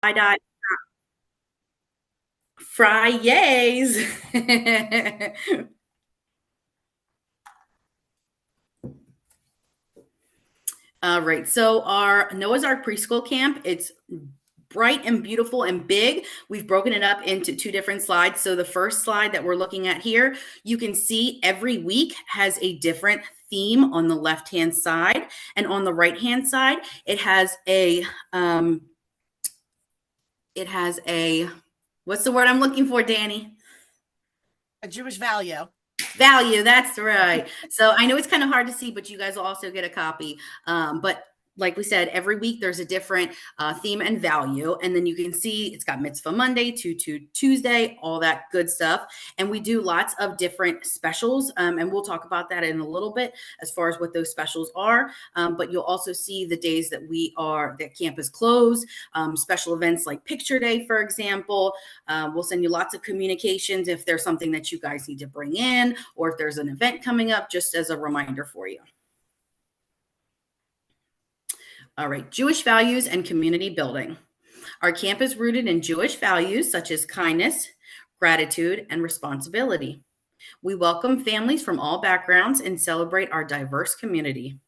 Dot Fridays. All right. So our Noah's Ark preschool camp, it's bright and beautiful and big. We've broken it up into two different slides. So the first slide that we're looking at here, you can see every week has a different theme on the left-hand side, and on the right-hand side, um, it has a what's the word I'm looking for, Danny? A Jewish value. Value, that's right. So I know it's kind of hard to see, but you guys will also get a copy. But like we said, every week there's a different theme and value. And then you can see it's got Mitzvah Monday, Tutu Tuesday, all that good stuff. And we do lots of different specials. And we'll talk about that in a little bit as far as what those specials are. But you'll also see the days that camp is closed, special events like Picture Day, for example. We'll send you lots of communications if there's something that you guys need to bring in, or if there's an event coming up, just as a reminder for you. All right, Jewish values and community building. Our camp is rooted in Jewish values such as kindness, gratitude, and responsibility. We welcome families from all backgrounds and celebrate our diverse community.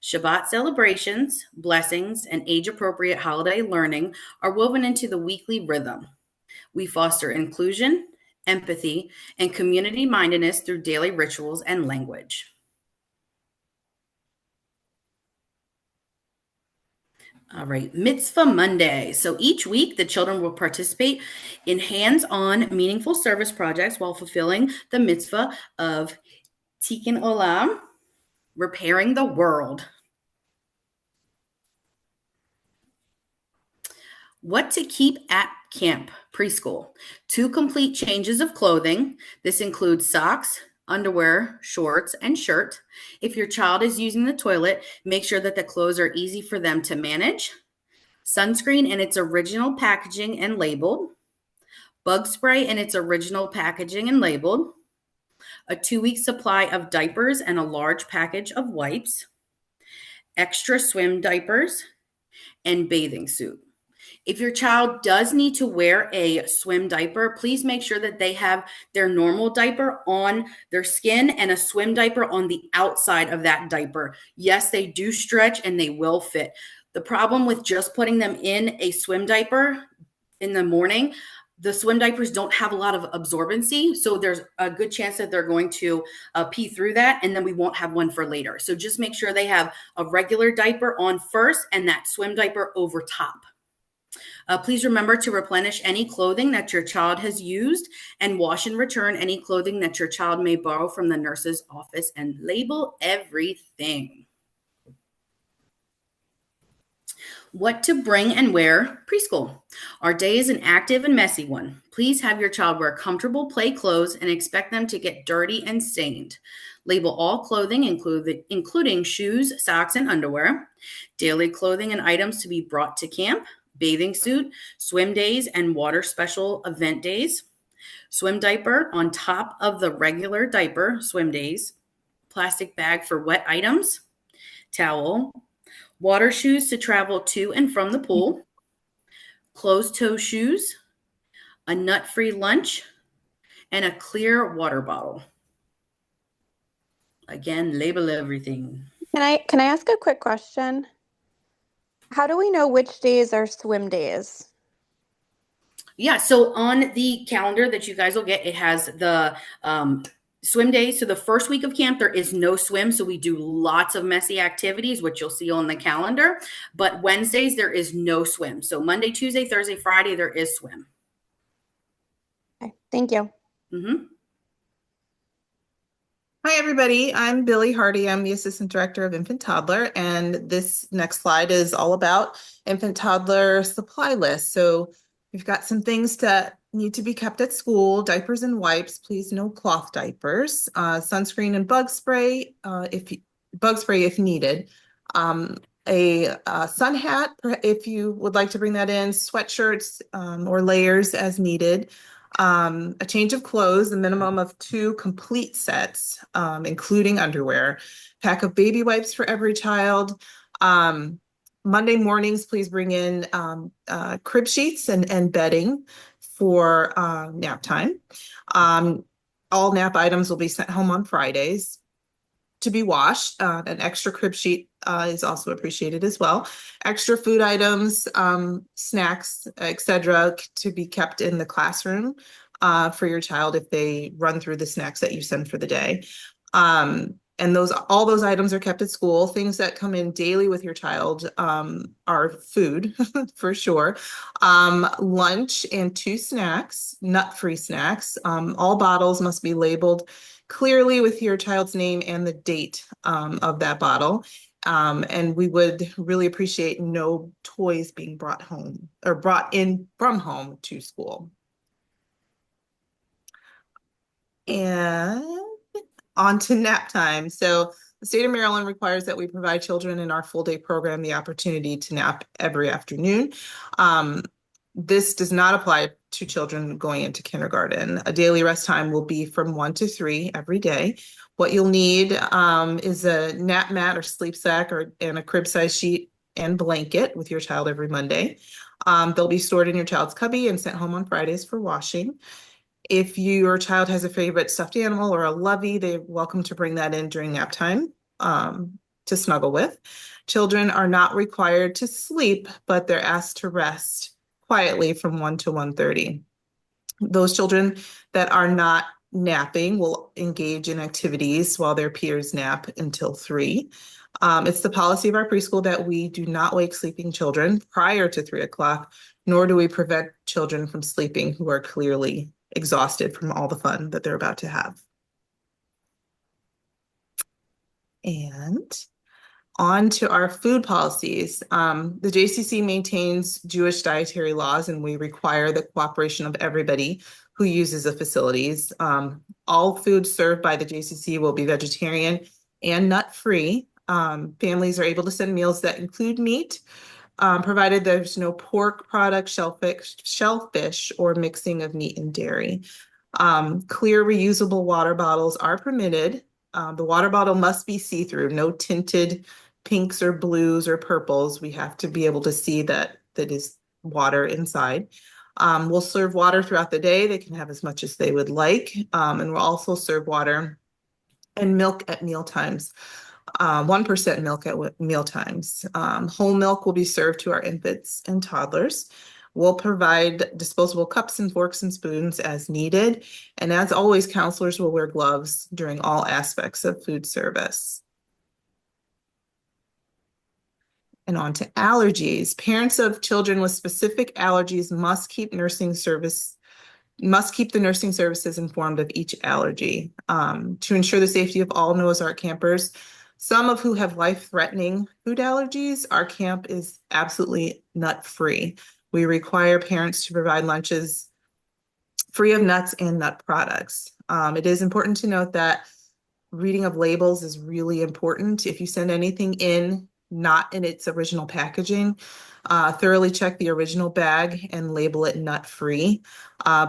Shabbat celebrations, blessings, and age appropriate holiday learning are woven into the weekly rhythm. We foster inclusion, empathy, and community mindedness through daily rituals and language. All right, Mitzvah Monday. So each week, the children will participate in hands on, meaningful service projects while fulfilling the mitzvah of Tikkun Olam, repairing the world. What to keep at camp preschool: 2 complete changes of clothing. This includes socks, underwear, shorts, and shirt. If your child is using the toilet, make sure that the clothes are easy for them to manage. Sunscreen in its original packaging and labeled. Bug spray in its original packaging and labeled. A 2-week supply of diapers and a large package of wipes. Extra swim diapers and bathing suit. If your child does need to wear a swim diaper, please make sure that they have their normal diaper on their skin and a swim diaper on the outside of that diaper. Yes, they do stretch and they will fit. The problem with just putting them in a swim diaper in the morning, the swim diapers don't have a lot of absorbency. So there's a good chance that they're going to pee through that, and then we won't have one for later. So just make sure they have a regular diaper on first and that swim diaper over top. Please remember to replenish any clothing that your child has used and wash and return any clothing that your child may borrow from the nurse's office, and label everything. What to bring and wear preschool. Our day is an active and messy one. Please have your child wear comfortable play clothes and expect them to get dirty and stained. Label all clothing, including shoes, socks, and underwear. Daily clothing and items to be brought to camp: bathing suit, swim days, and water special event days. Swim diaper on top of the regular diaper, swim days. Plastic bag for wet items. Towel. Water shoes to travel to and from the pool. Closed toe shoes. A nut-free lunch. And a clear water bottle. Again, label everything. Can I ask a quick question? How do we know which days are swim days? Yeah, so on the calendar that you guys will get, it has the swim days. So the first week of camp, there is no swim. So we do lots of messy activities, which you'll see on the calendar. But Wednesdays, there is no swim. So Monday, Tuesday, Thursday, Friday, there is swim. Okay, thank you. Hi, everybody. I'm Billy Hardy. I'm the Assistant Director of Infant Toddler, and this next slide is all about infant toddler supply list. So we've got some things that need to be kept at school: diapers and wipes. Please, no cloth diapers. Sunscreen and bug spray, if needed. A sun hat, if you would like to bring that in. Sweatshirts or layers as needed. A change of clothes, a minimum of 2 complete sets, including underwear. Pack of baby wipes for every child. Monday mornings, please bring in crib sheets and bedding for nap time. All nap items will be sent home on Fridays to be washed. An extra crib sheet is also appreciated as well. Extra food items, snacks, etc., to be kept in the classroom for your child if they run through the snacks that you send for the day. And all those items are kept at school. Things that come in daily with your child are food for sure. Lunch and 2 snacks, nut-free snacks. All bottles must be labeled clearly with your child's name and the date of that bottle. And we would really appreciate no toys being brought home or brought in from home to school. And on to nap time. So the state of Maryland requires that we provide children in our full day program the opportunity to nap every afternoon. This does not apply to children going into kindergarten. A daily rest time will be from 1 to 3 every day. What you'll need is a nap mat or sleep sack and a crib size sheet and blanket with your child every Monday. They'll be stored in your child's cubby and sent home on Fridays for washing. If your child has a favorite stuffed animal or a lovey, they're welcome to bring that in during nap time to snuggle with. Children are not required to sleep, but they're asked to rest quietly from 1 to 1:30. Those children that are not napping will engage in activities while their peers nap until 3. It's the policy of our preschool that we do not wake sleeping children prior to 3 o'clock, nor do we prevent children from sleeping who are clearly exhausted from all the fun that they're about to have. And on to our food policies. The JCC maintains Jewish dietary laws, and we require the cooperation of everybody who uses the facilities. All food served by the JCC will be vegetarian and nut-free. Families are able to send meals that include meat, provided there's no pork product, shellfish, or mixing of meat and dairy. Clear reusable water bottles are permitted. The water bottle must be see-through, no tinted pinks or blues or purples. We have to be able to see that is water inside. We'll serve water throughout the day. They can have as much as they would like. And we'll also serve water and milk at meal times. 1% milk at meal times. Whole milk will be served to our infants and toddlers. We'll provide disposable cups and forks and spoons as needed. And as always, counselors will wear gloves during all aspects of food service. And on to allergies. Parents of children with specific allergies must keep the nursing services informed of each allergy. To ensure the safety of all Noah's Ark campers, some of who have life-threatening food allergies, our camp is absolutely nut-free. We require parents to provide lunches free of nuts and nut products. It is important to note that reading of labels is really important. If you send anything in not in its original packaging, thoroughly check the original bag and label it nut-free.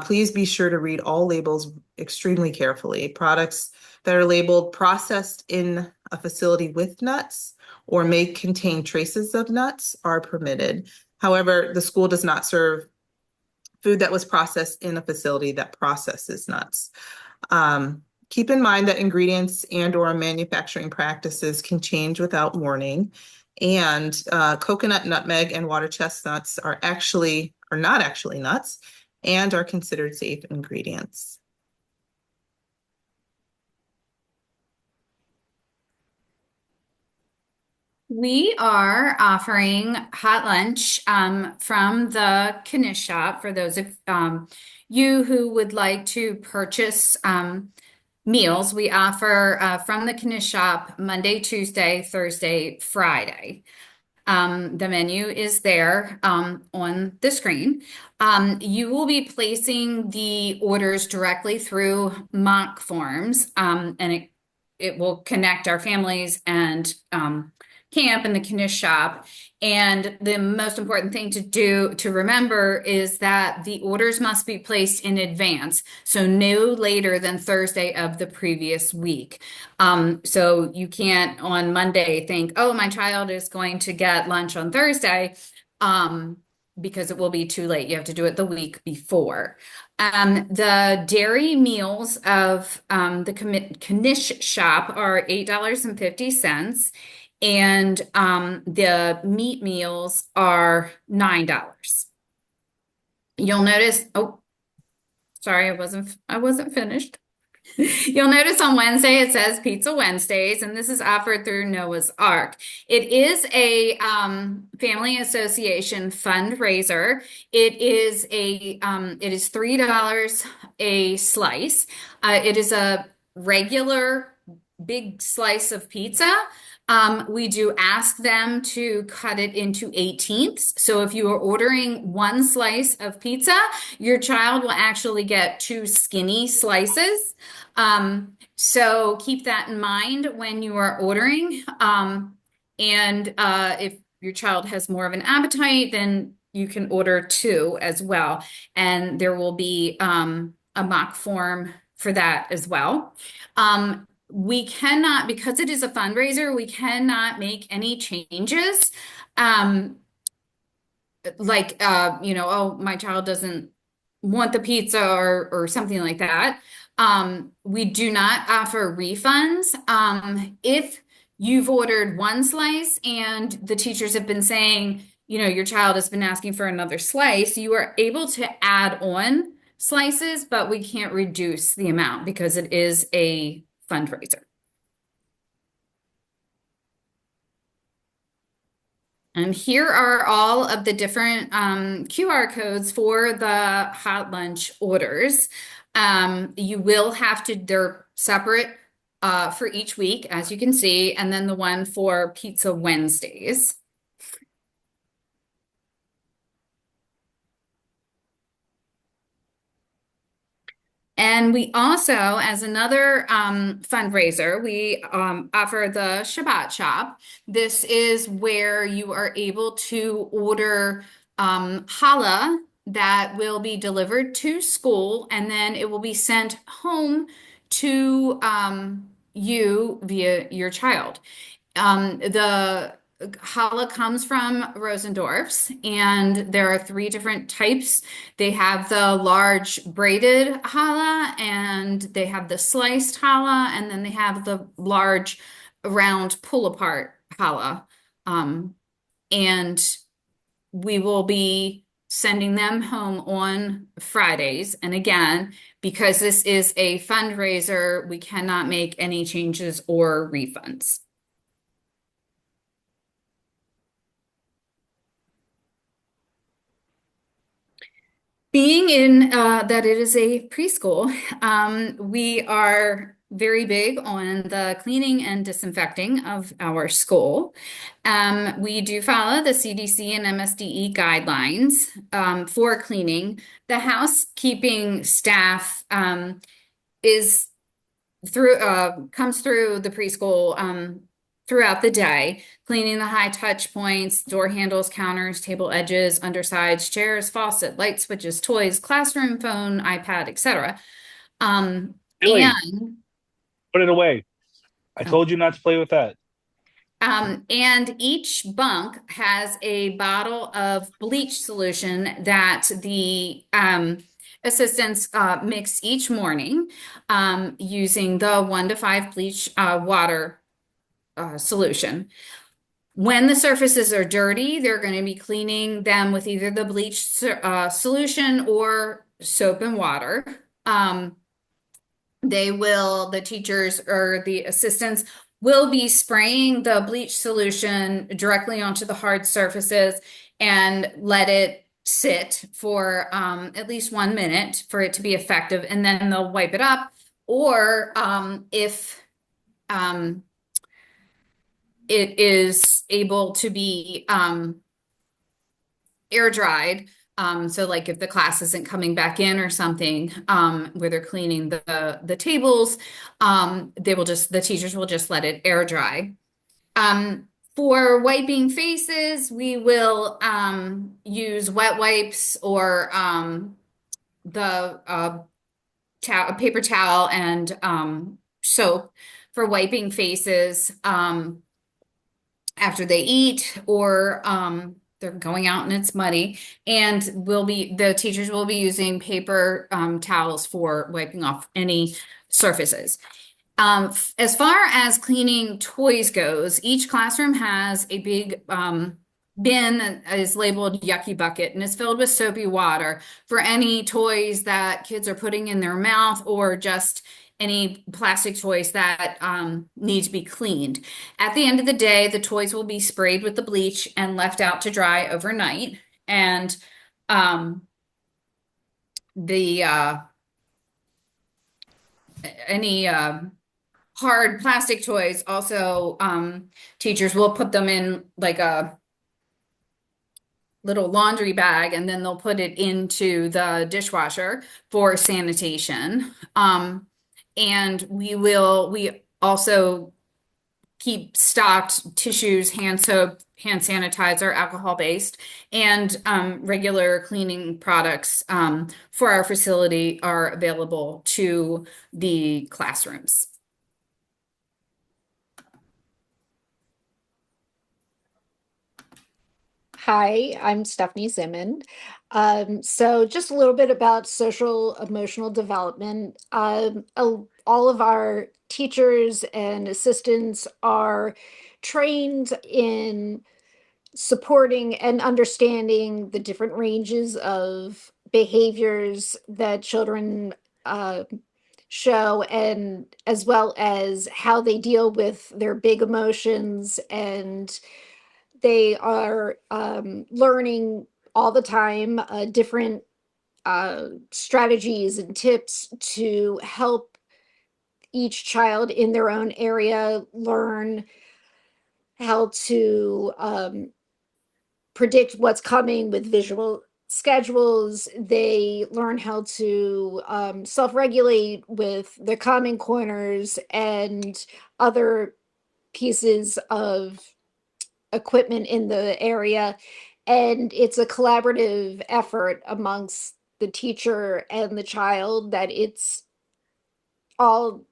Please be sure to read all labels extremely carefully. Products that are labeled processed in a facility with nuts or may contain traces of nuts are permitted. However, the school does not serve food that was processed in a facility that processes nuts. Keep in mind that ingredients and/or manufacturing practices can change without warning. And coconut, nutmeg, and water chestnuts are not actually nuts and are considered safe ingredients. We are offering hot lunch from the Knish shop for those of you who would like to purchase meals. We offer from the Knish shop Monday, Tuesday, Thursday, Friday. The menu is there on the screen. You will be placing the orders directly through mock forms, and it will connect our families and camp and the Knish shop. And the most important thing to remember is that the orders must be placed in advance, so no later than Thursday of the previous week. So you can't on Monday think, oh, my child is going to get lunch on Thursday, because it will be too late. You have to do it the week before. The dairy meals of the Knish shop are $8.50. And the meat meals are $9. You'll notice, oh, sorry, I wasn't finished. You'll notice on Wednesday it says Pizza Wednesdays, and this is offered through Noah's Ark. It is a family association fundraiser. It is $3 a slice. It is a regular big slice of pizza. We do ask them to cut it into 18ths. So if you are ordering one slice of pizza, your child will actually get 2 skinny slices. So keep that in mind when you are ordering. If your child has more of an appetite, then you can order 2 as well. And there will be a mock form for that as well. We cannot, because it is a fundraiser, we cannot make any changes. Oh, my child doesn't want the pizza or something like that. We do not offer refunds. If you've ordered one slice and the teachers have been saying, your child has been asking for another slice, you are able to add on slices, but we can't reduce the amount because it is a fundraiser. And here are all of the different QR codes for the hot lunch orders. You will have to, they're separate for each week, as you can see, and then the one for Pizza Wednesdays. And we also, as another fundraiser, we offer the Shabbat Shop. This is where you are able to order challah that will be delivered to school, and then it will be sent home to you via your child. The challah comes from Rosendorf's, and there are 3 different types. They have the large braided challah, and they have the sliced challah, and then they have the large round pull-apart challah. And we will be sending them home on Fridays. And again, because this is a fundraiser, we cannot make any changes or refunds. Being in that it is a preschool, we are very big on the cleaning and disinfecting of our school. We do follow the CDC and MSDE guidelines for cleaning. The housekeeping staff comes through the preschool throughout the day, cleaning the high touch points, door handles, counters, table edges, undersides, chairs, faucet, light switches, toys, classroom, phone, iPad, etc. Billy, put it away. I told you not to play with that. And each bunk has a bottle of bleach solution that the assistants mix each morning using the 1 to 5 bleach water solution. When the surfaces are dirty, they're going to be cleaning them with either the bleach solution or soap and water. The teachers or the assistants will be spraying the bleach solution directly onto the hard surfaces and let it sit for at least 1 minute for it to be effective, and then they'll wipe it up. Or if it is able to be air dried. So like if the class isn't coming back in or something, where they're cleaning the tables, the teachers will just let it air dry. For wiping faces, we will use wet wipes or the paper towel and soap for wiping faces after they eat or they're going out and it's muddy. And the teachers will be using paper towels for wiping off any surfaces. As far as cleaning toys goes, each classroom has a big bin that is labeled Yucky Bucket and is filled with soapy water for any toys that kids are putting in their mouth or just any plastic toys that need to be cleaned. At the end of the day, the toys will be sprayed with the bleach and left out to dry overnight. And the any hard plastic toys also teachers will put them in like a little laundry bag and then they'll put it into the dishwasher for sanitation. And we also keep stocked tissues, hand soap, hand sanitizer, alcohol-based, and regular cleaning products for our facility are available to the classrooms. Hi, I'm Stephanie Zimmond. So just a little bit about social emotional development. All of our teachers and assistants are trained in supporting and understanding the different ranges of behaviors that children show, and as well as how they deal with their big emotions, and they are learning all the time different strategies and tips to help each child in their own area learn how to predict what's coming with visual schedules. They learn how to self-regulate with the calming corners and other pieces of equipment in the area. And it's a collaborative effort amongst the teacher and the child, that it's all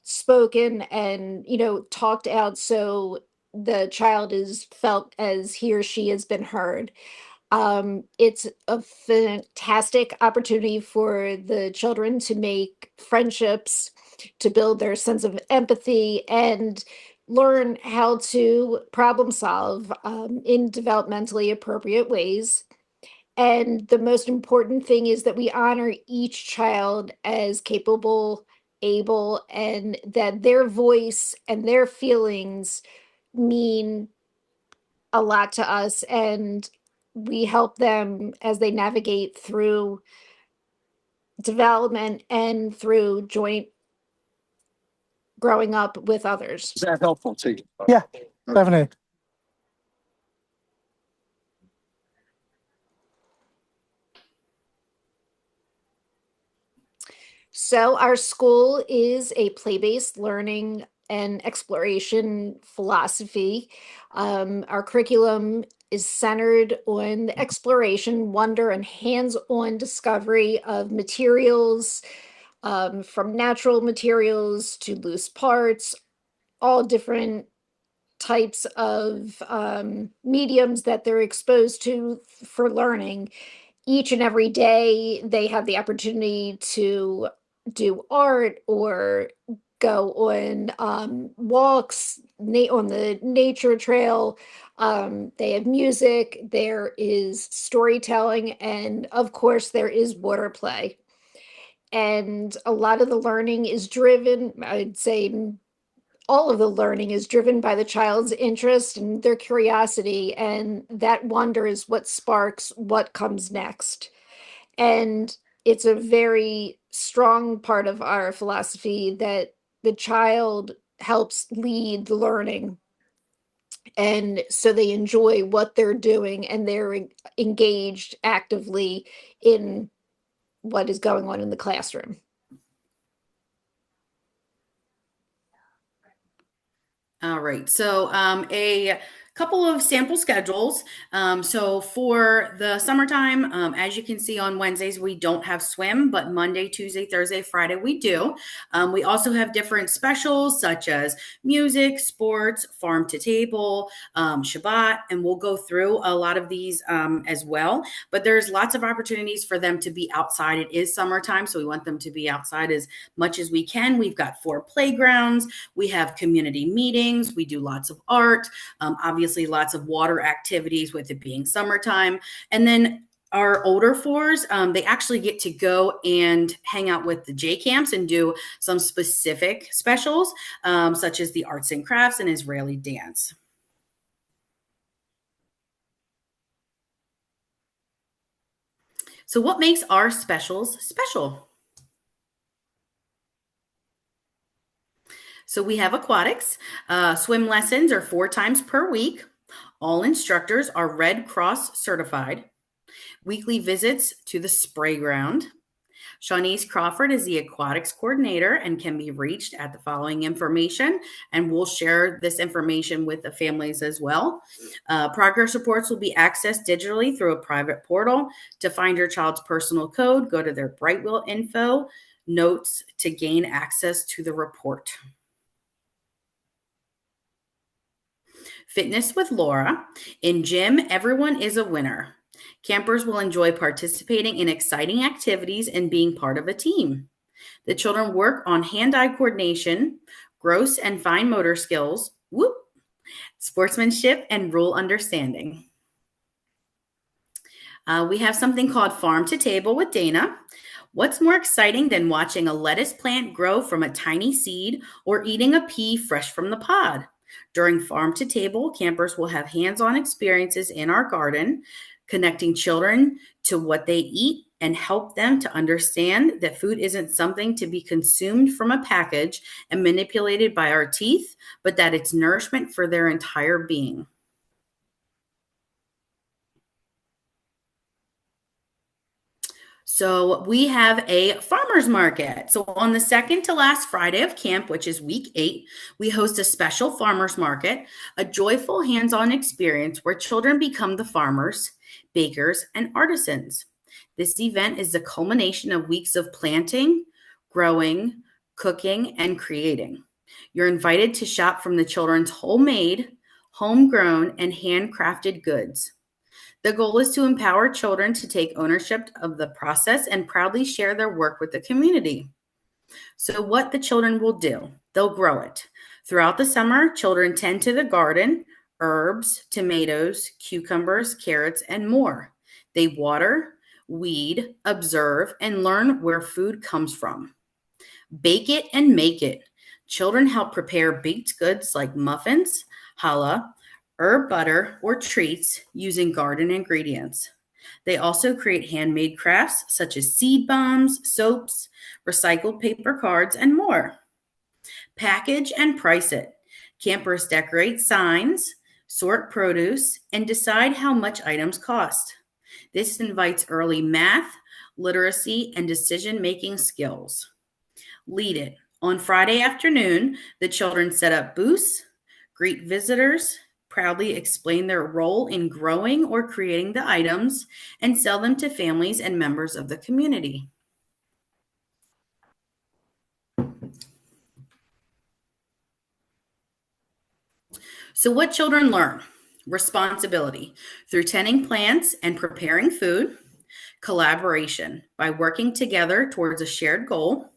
spoken and, talked out, so the child is felt as he or she has been heard. It's a fantastic opportunity for the children to make friendships, to build their sense of empathy, and learn how to problem solve in developmentally appropriate ways. And the most important thing is that we honor each child as capable, able, and that their voice and their feelings mean a lot to us. And we help them as they navigate through development and through joint growing up with others. Is that helpful to you? Yeah, definitely. So our school is a play-based learning and exploration philosophy. Our curriculum is centered on the exploration, wonder, and hands-on discovery of materials, from natural materials to loose parts, all different types of mediums that they're exposed to for learning. Each and every day, they have the opportunity to do art or go on walks on the nature trail. They have music, there is storytelling, and of course, there is water play. And a lot of the learning is driven, I'd say all of the learning is driven by the child's interest and their curiosity, and that wonder is what sparks what comes next. And it's a very strong part of our philosophy that the child helps lead the learning, and so they enjoy what they're doing and they're engaged actively in what is going on in the classroom. All right. So a couple of sample schedules. So for the summertime, as you can see on Wednesdays, we don't have swim, but Monday, Tuesday, Thursday, Friday, we do. We also have different specials such as music, sports, farm to table, Shabbat, and we'll go through a lot of these as well. But there's lots of opportunities for them to be outside. It is summertime, so we want them to be outside as much as we can. We've got 4 playgrounds. We have community meetings. We do lots of art. Obviously, lots of water activities with it being summertime. And then our older 4s, they actually get to go and hang out with the J camps and do some specific specials, such as the arts and crafts and Israeli dance. So what makes our specials special? So we have aquatics. Swim lessons are 4 times per week. All instructors are Red Cross certified. Weekly visits to the spray ground. Shawnice Crawford is the aquatics coordinator and can be reached at the following information, and we'll share this information with the families as well. Progress reports will be accessed digitally through a private portal. To find your child's personal code, go to their Brightwheel info notes to gain access to the report. Fitness with Laura. In gym, everyone is a winner. Campers will enjoy participating in exciting activities and being part of a team. The children work on hand-eye coordination, gross and fine motor skills, sportsmanship, and rule understanding. We have something called Farm to Table with Dana. What's more exciting than watching a lettuce plant grow from a tiny seed or eating a pea fresh from the pod? During Farm to Table, campers will have hands-on experiences in our garden, connecting children to what they eat and help them to understand that food isn't something to be consumed from a package and manipulated by our teeth, but that it's nourishment for their entire being. So we have a farmer's market. So on the second to last Friday of camp, which is week 8, we host a special farmer's market, a joyful hands-on experience where children become the farmers, bakers, and artisans. This event is the culmination of weeks of planting, growing, cooking, and creating. You're invited to shop from the children's homemade, homegrown, and handcrafted goods. The goal is to empower children to take ownership of the process and proudly share their work with the community. So what the children will do, they'll grow it. Throughout the summer, children tend to the garden, herbs, tomatoes, cucumbers, carrots, and more. They water, weed, observe, and learn where food comes from. Bake it and make it. Children help prepare baked goods like muffins, challah, herb butter, or treats using garden ingredients. They also create handmade crafts such as seed bombs, soaps, recycled paper cards, and more. Package and price it. Campers decorate signs, sort produce, and decide how much items cost. This invites early math, literacy, and decision-making skills. Lead it. On Friday afternoon, the children set up booths, greet visitors, proudly explain their role in growing or creating the items, and sell them to families and members of the community. So what children learn? Responsibility through tending plants and preparing food, collaboration by working together towards a shared goal,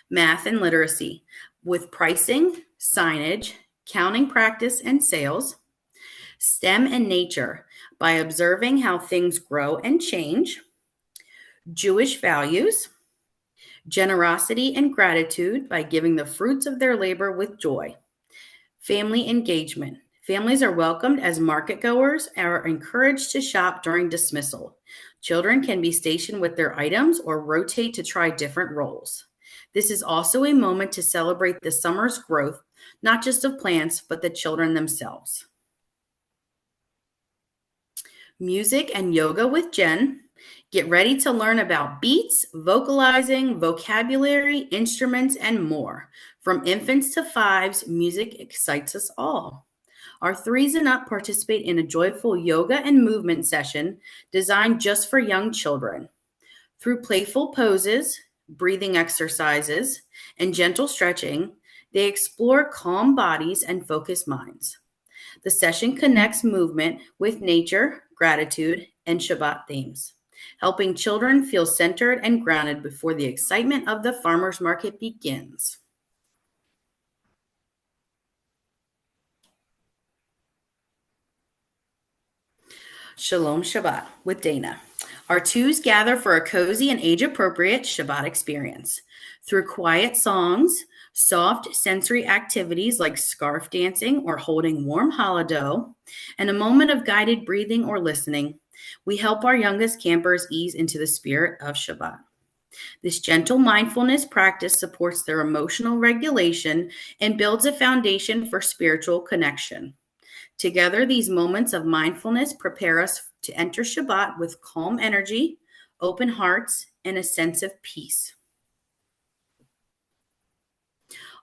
math and literacy with pricing, signage, counting practice, and sales, STEM and nature by observing how things grow and change, Jewish values, generosity and gratitude by giving the fruits of their labor with joy, family engagement. Families are welcomed as market goers and are encouraged to shop during dismissal. Children can be stationed with their items or rotate to try different roles. This is also a moment to celebrate the summer's growth, not just of plants, but the children themselves. Music and yoga with Jen. Get ready to learn about beats, vocalizing, vocabulary, instruments, and more. From infants to 5s, music excites us all. Our threes and up participate in a joyful yoga and movement session designed just for young children. Through playful poses, breathing exercises, and gentle stretching, they explore calm bodies and focused minds. The session connects movement with nature, gratitude, and Shabbat themes, helping children feel centered and grounded before the excitement of the farmers market begins. Shalom Shabbat with Dana. Our twos gather for a cozy and age-appropriate Shabbat experience. Through quiet songs, soft sensory activities like scarf dancing or holding warm challah dough, and a moment of guided breathing or listening, we help our youngest campers ease into the spirit of Shabbat. This gentle mindfulness practice supports their emotional regulation and builds a foundation for spiritual connection. Together, these moments of mindfulness prepare us to enter Shabbat with calm energy, open hearts, and a sense of peace.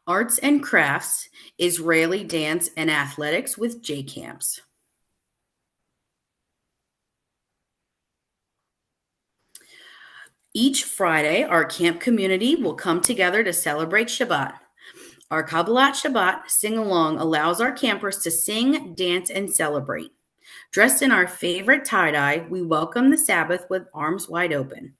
Arts and crafts, Israeli dance, and athletics with J Camps. Each Friday, our camp community will come together to celebrate Shabbat. Our Kabbalat Shabbat sing-along allows our campers to sing, dance, and celebrate. Dressed in our favorite tie-dye, we welcome the Sabbath with arms wide open.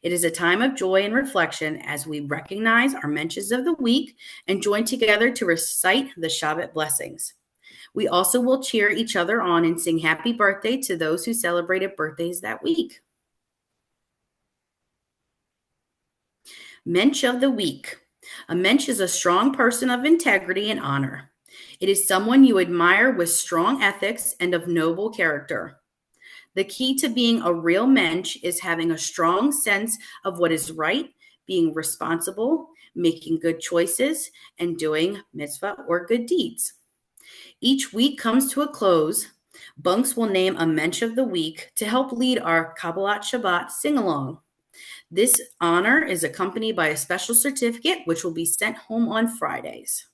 It is a time of joy and reflection as we recognize our mensches of the week and join together to recite the Shabbat blessings. We also will cheer each other on and sing happy birthday to those who celebrated birthdays that week. Mensch of the week. A mensch is a strong person of integrity and honor. It is someone you admire with strong ethics and of noble character. The key to being a real mensch is having a strong sense of what is right, being responsible, making good choices, and doing mitzvah or good deeds. Each week comes to a close. Bunks will name a mensch of the week to help lead our Kabbalat Shabbat sing-along. This honor is accompanied by a special certificate, which will be sent home on Fridays.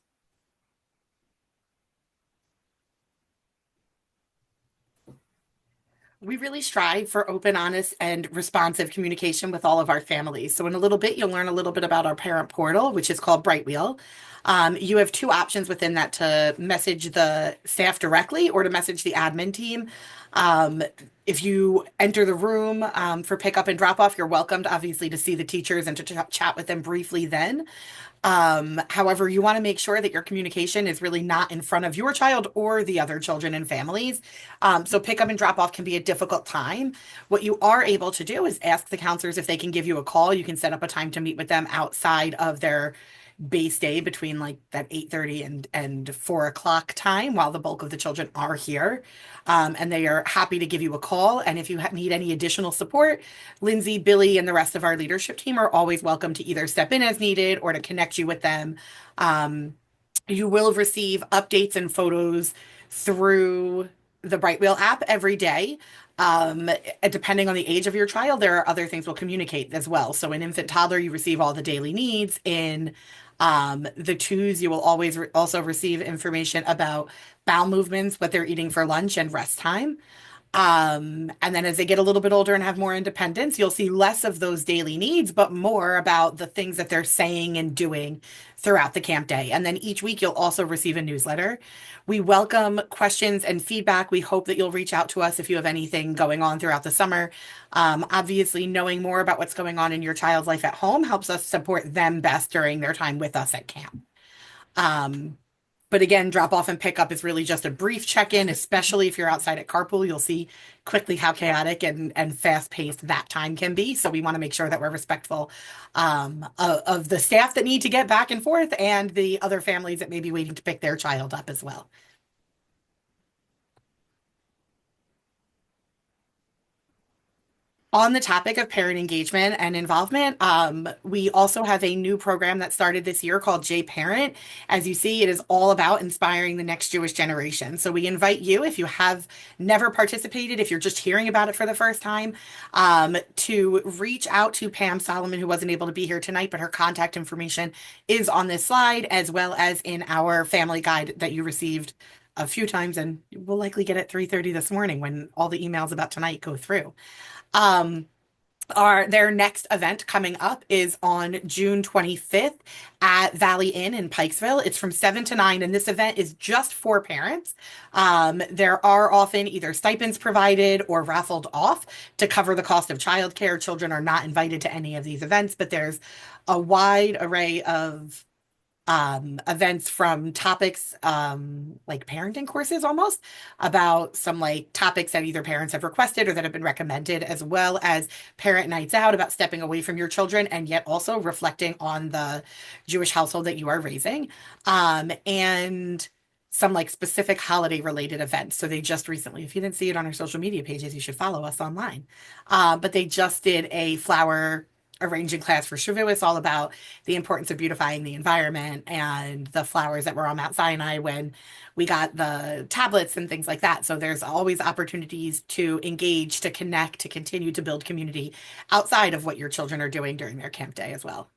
We really strive for open, honest, and responsive communication with all of our families. So in a little bit, you'll learn a little bit about our parent portal, which is called Brightwheel. You have two options within that to message the staff directly or to message the admin team. If you enter the room for pickup and drop off, you're welcomed, obviously, to see the teachers and to chat with them briefly then. However, you want to make sure that your communication is really not in front of your child or the other children and families. So pickup and drop off can be a difficult time. What you are able to do is ask the counselors if they can give you a call. You can set up a time to meet with them outside of their base day between like that 8:30 and 4 o'clock time while the bulk of the children are here. And they are happy to give you a call. And if you need any additional support, Lindsay, Billy, and the rest of our leadership team are always welcome to either step in as needed or to connect you with them. You will receive updates and photos through the Brightwheel app every day. Depending on the age of your child, there are other things we'll communicate as well. So in infant toddler, you receive all the daily needs. In the twos, you will always also receive information about bowel movements, what they're eating for lunch, and rest time. And then as they get a little bit older and have more independence, you'll see less of those daily needs, but more about the things that they're saying and doing throughout the camp day. And then each week, you'll also receive a newsletter. We welcome questions and feedback. We hope that you'll reach out to us if you have anything going on throughout the summer. Obviously, knowing more about what's going on in your child's life at home helps us support them best during their time with us at camp. But again, drop off and pick up is really just a brief check-in, especially if you're outside at carpool. You'll see quickly how chaotic and fast-paced that time can be. So we want to make sure that we're respectful of the staff that need to get back and forth and the other families that may be waiting to pick their child up as well. On the topic of parent engagement and involvement, we also have a new program that started this year called J Parent. As you see, it is all about inspiring the next Jewish generation. So we invite you, if you have never participated, if you're just hearing about it for the first time, to reach out to Pam Solomon, who wasn't able to be here tonight, but her contact information is on this slide, as well as in our family guide that you received a few times, and we'll likely get at 3:30 this morning when all the emails about tonight go through. Their next event coming up is on June 25th at Valley Inn in Pikesville. It's from 7 to 9, and this event is just for parents. There are often either stipends provided or raffled off to cover the cost of childcare. Children are not invited to any of these events, but there's a wide array of events, from topics like parenting courses almost, about some like topics that either parents have requested or that have been recommended, as well as parent nights out about stepping away from your children and yet also reflecting on the Jewish household that you are raising, and some like specific holiday related events. So they just recently, if you didn't see it on our social media pages, you should follow us online. But they just did a flower arranging class for Shavuos, all about the importance of beautifying the environment and the flowers that were on Mount Sinai when we got the tablets and things like that. So there's always opportunities to engage, to connect, to continue to build community outside of what your children are doing during their camp day as well.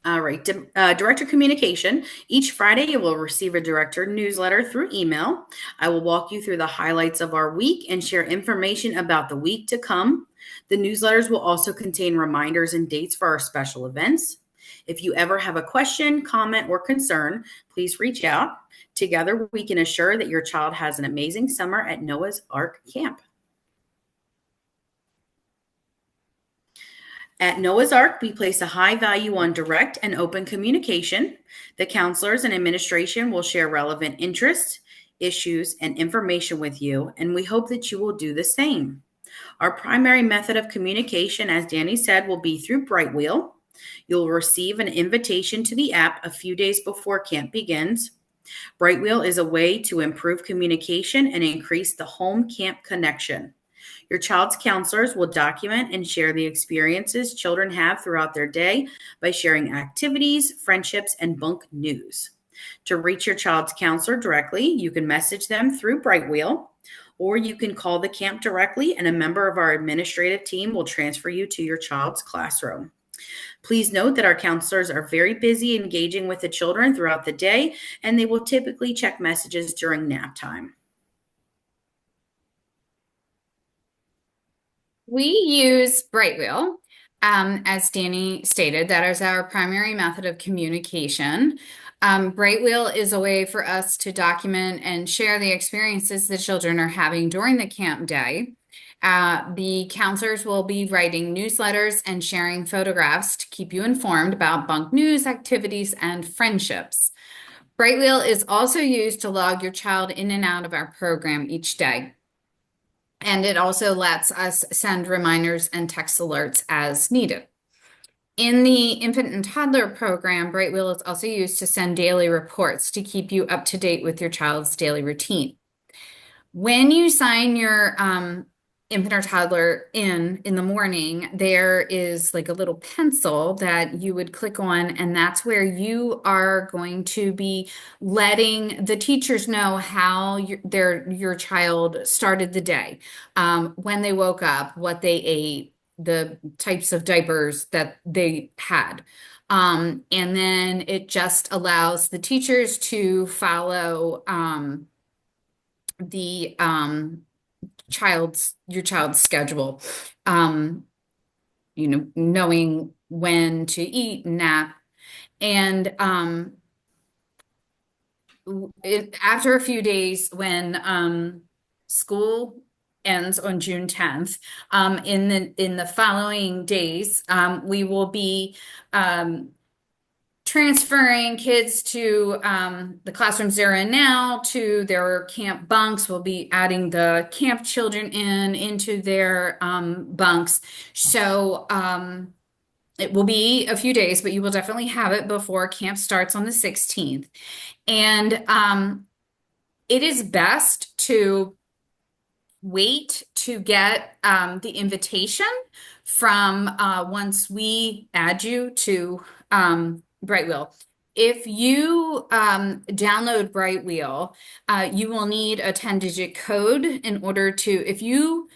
All right, Director Communication. Each Friday, you will receive a Director newsletter through email. I will walk you through the highlights of our week and share information about the week to come. The newsletters will also contain reminders and dates for our special events. If you ever have a question, comment, or concern, please reach out. Together, we can assure that your child has an amazing summer at Noah's Ark Camp. At Noah's Ark, we place a high value on direct and open communication. The counselors and administration will share relevant interests, issues, and information with you, and we hope that you will do the same. Our primary method of communication, as Danny said, will be through Brightwheel. You'll receive an invitation to the app a few days before camp begins. Brightwheel is a way to improve communication and increase the home camp connection. Your child's counselors will document and share the experiences children have throughout their day by sharing activities, friendships, and bunk news. To reach your child's counselor directly, you can message them through Brightwheel, or you can call the camp directly and a member of our administrative team will transfer you to your child's classroom. Please note that our counselors are very busy engaging with the children throughout the day, and they will typically check messages during nap time. We use Brightwheel, as Danny stated. That is our primary method of communication. Brightwheel is a way for us to document and share the experiences the children are having during the camp day. The counselors will be writing newsletters and sharing photographs to keep you informed about bunk news, activities, and friendships. Brightwheel is also used to log your child in and out of our program each day. And it also lets us send reminders and text alerts as needed. In the infant and toddler program, Brightwheel is also used to send daily reports to keep you up to date with your child's daily routine. When you sign your infant or toddler in the morning, there is like a little pencil that you would click on, and that's where you are going to be letting the teachers know how your child started the day, when they woke up, what they ate, the types of diapers that they had. And then it just allows the teachers to follow your child's schedule, knowing when to eat, nap, and after a few days, when school ends on June 10th, in the following days, we will be transferring kids to the classrooms they're in now to their camp bunks. We'll be adding the camp children into their bunks. So it will be a few days, but you will definitely have it before camp starts on the 16th. And it is best to wait to get the invitation from once we add you to Brightwheel. If you download Brightwheel, you will need a 10-digit code in order to, if you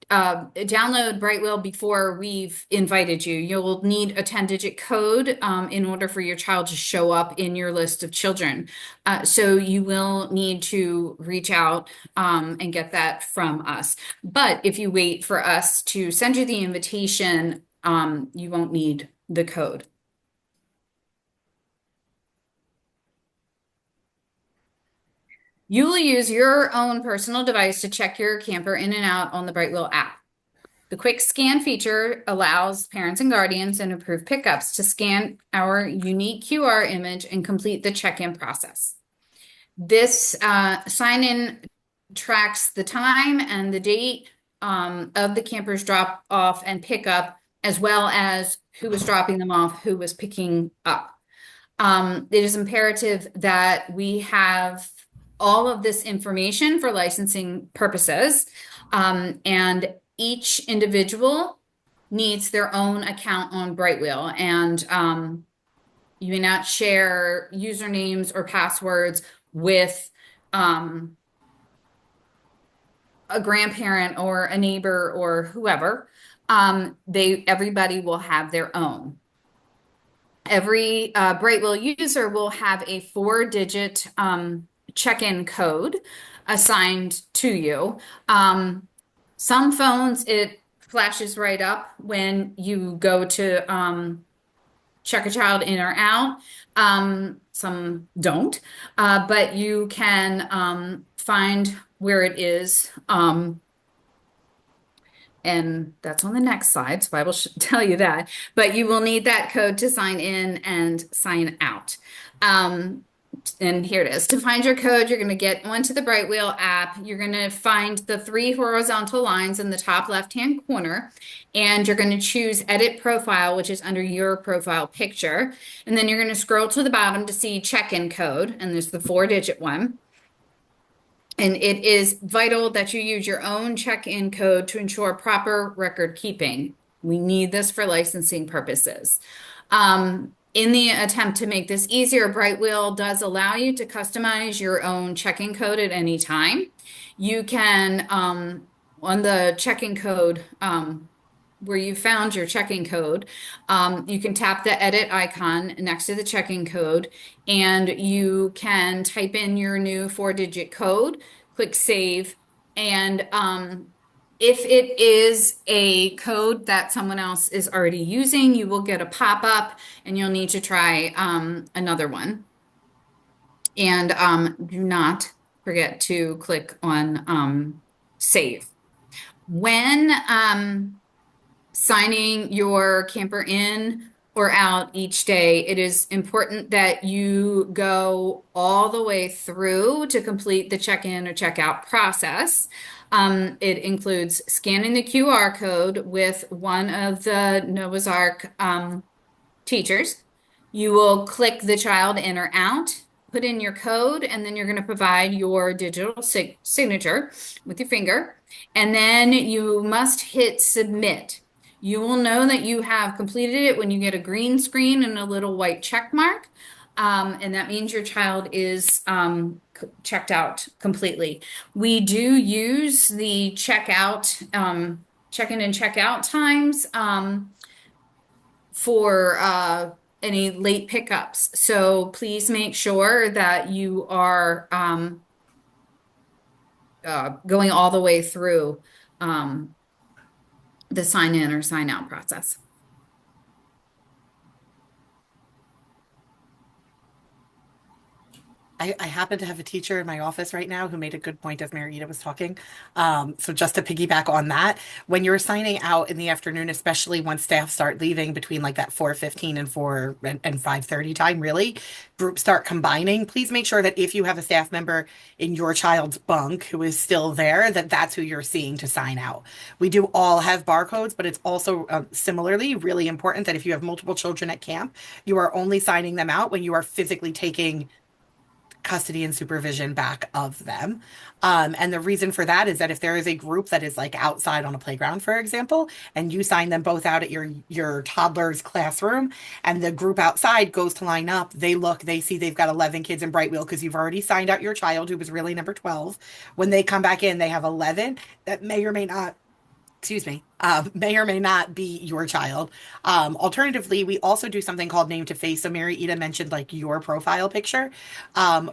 download Brightwheel before we've invited you. You'll need a 10-digit code in order for your child to show up in your list of children. So you will need to reach out and get that from us. But if you wait for us to send you the invitation, you won't need the code. You will use your own personal device to check your camper in and out on the Brightwheel app. The quick scan feature allows parents and guardians and approved pickups to scan our unique QR image and complete the check-in process. This sign-in tracks the time and the date of the camper's drop off and pickup, as well as who was dropping them off, who was picking up. It is imperative that we have all of this information for licensing purposes, and each individual needs their own account on Brightwheel, and you may not share usernames or passwords with a grandparent or a neighbor or whoever. Everybody will have their own. Every Brightwheel user will have a 4-digit check-in code assigned to you. Some phones, it flashes right up when you go to check a child in or out. Some don't, but you can find where it is. And that's on the next slide, so I will tell you that. But you will need that code to sign in and sign out. And here it is. To find your code, you're going to get onto the Brightwheel app. You're going to find the 3 horizontal lines in the top left-hand corner, and you're going to choose Edit Profile, which is under your profile picture. And then you're going to scroll to the bottom to see check-in code, and there's the 4-digit one. And it is vital that you use your own check-in code to ensure proper record keeping. We need this for licensing purposes. In the attempt to make this easier, Brightwheel does allow you to customize your own check-in code at any time. You can, on the check-in code, where you found your check-in code, you can tap the edit icon next to the check-in code, and you can type in your new 4-digit code, click save, and if it is a code that someone else is already using, you will get a pop-up and you'll need to try another one. And do not forget to click on save. When signing your camper in or out each day, it is important that you go all the way through to complete the check-in or check-out process. It includes scanning the QR code with one of the Noah's Ark teachers. You will click the child in or out, put in your code, and then you're going to provide your digital signature with your finger. And then you must hit submit. You will know that you have completed it when you get a green screen and a little white check mark. And that means your child is checked out completely. We do use the check-in and check-out times for any late pickups. So please make sure that you are going all the way through the sign in or sign out process. I happen to have a teacher in my office right now who made a good point as Marietta was talking. So just to piggyback on that, when you're signing out in the afternoon, especially once staff start leaving between like that 4:15 and 5:30 time, really, groups start combining. Please make sure that if you have a staff member in your child's bunk who is still there, that's who you're seeing to sign out. We do all have barcodes, but it's also similarly really important that if you have multiple children at camp, you are only signing them out when you are physically taking custody and supervision back of them. And the reason for that is that if there is a group that is like outside on a playground, for example, and you sign them both out at your toddler's classroom, and the group outside goes to line up, they see they've got 11 kids in Brightwheel because you've already signed out your child who was really number 12. When they come back in, they have 11 that may or may not excuse me, may or may not be your child. Alternatively, we also do something called name to face. So Mary Ida mentioned like your profile picture.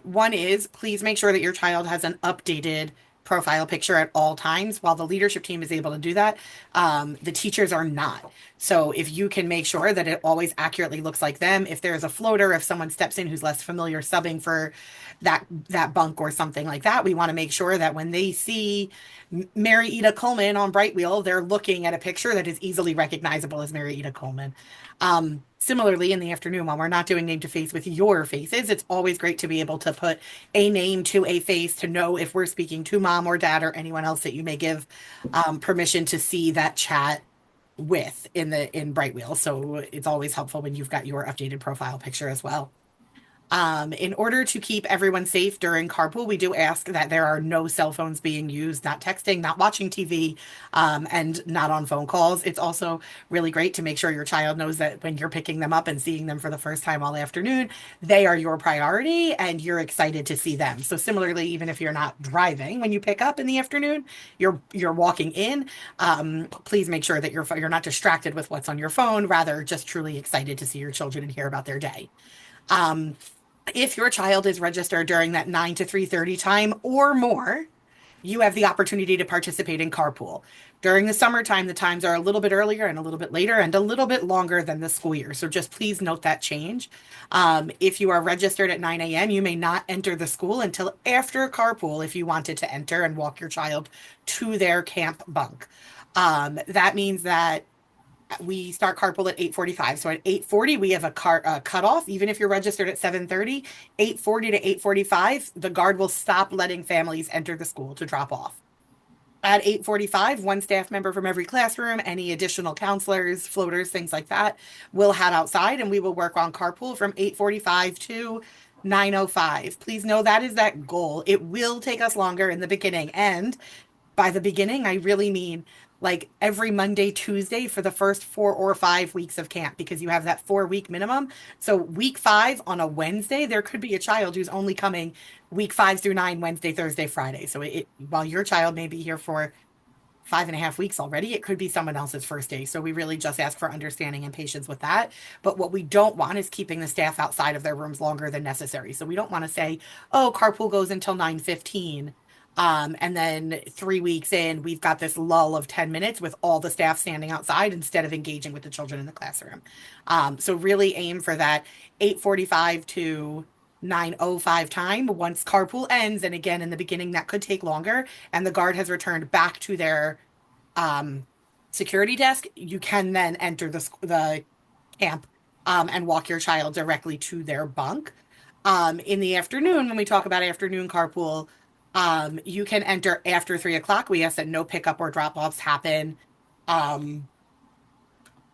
One is please make sure that your child has an updated profile picture at all times. While the leadership team is able to do that, the teachers are not. So if you can make sure that it always accurately looks like them, if there's a floater, if someone steps in who's less familiar subbing for that bunk or something like that, we want to make sure that when they see Mary Ida Coleman on Brightwheel, they're looking at a picture that is easily recognizable as Mary Ida Coleman. Similarly, in the afternoon, when we're not doing name to face with your faces, it's always great to be able to put a name to a face to know if we're speaking to mom or dad or anyone else that you may give permission to see that chat with in Brightwheel. So it's always helpful when you've got your updated profile picture as well. In order to keep everyone safe during carpool, we do ask that there are no cell phones being used, not texting, not watching TV, and not on phone calls. It's also really great to make sure your child knows that when you're picking them up and seeing them for the first time all afternoon, they are your priority and you're excited to see them. So similarly, even if you're not driving when you pick up in the afternoon, you're walking in. Please make sure that you're not distracted with what's on your phone, rather just truly excited to see your children and hear about their day. If your child is registered during that 9 to 3:30 time or more, you have the opportunity to participate in carpool. During the summertime, the times are a little bit earlier and a little bit later and a little bit longer than the school year. So just please note that change. If you are registered at 9 a.m., you may not enter the school until after carpool if you wanted to enter and walk your child to their camp bunk. That means that we start carpool at 8:45. So at 8:40, we have a cutoff. Even if you're registered at 7:30, 8:40 to 8:45, the guard will stop letting families enter the school to drop off. At 8:45, one staff member from every classroom, any additional counselors, floaters, things like that, will head outside and we will work on carpool from 8:45 to 9:05. Please know that is that goal. It will take us longer in the beginning. And by the beginning, I really mean like every Monday, Tuesday for the first 4 or 5 weeks of camp, because you have that 4-week minimum. So week 5 on a Wednesday, there could be a child who's only coming week 5 through 9, Wednesday, Thursday, Friday. So while your child may be here for 5.5 weeks already, it could be someone else's first day. So we really just ask for understanding and patience with that. But what we don't want is keeping the staff outside of their rooms longer than necessary. So we don't want to say, oh, carpool goes until 9:15. And then 3 weeks in, we've got this lull of 10 minutes with all the staff standing outside instead of engaging with the children in the classroom. So really aim for that 8:45 to 9:05 time once carpool ends. And again, in the beginning, that could take longer and the guard has returned back to their security desk. You can then enter the camp and walk your child directly to their bunk. In the afternoon, when we talk about afternoon carpool, you can enter after 3 o'clock. We ask that no pickup or drop offs happen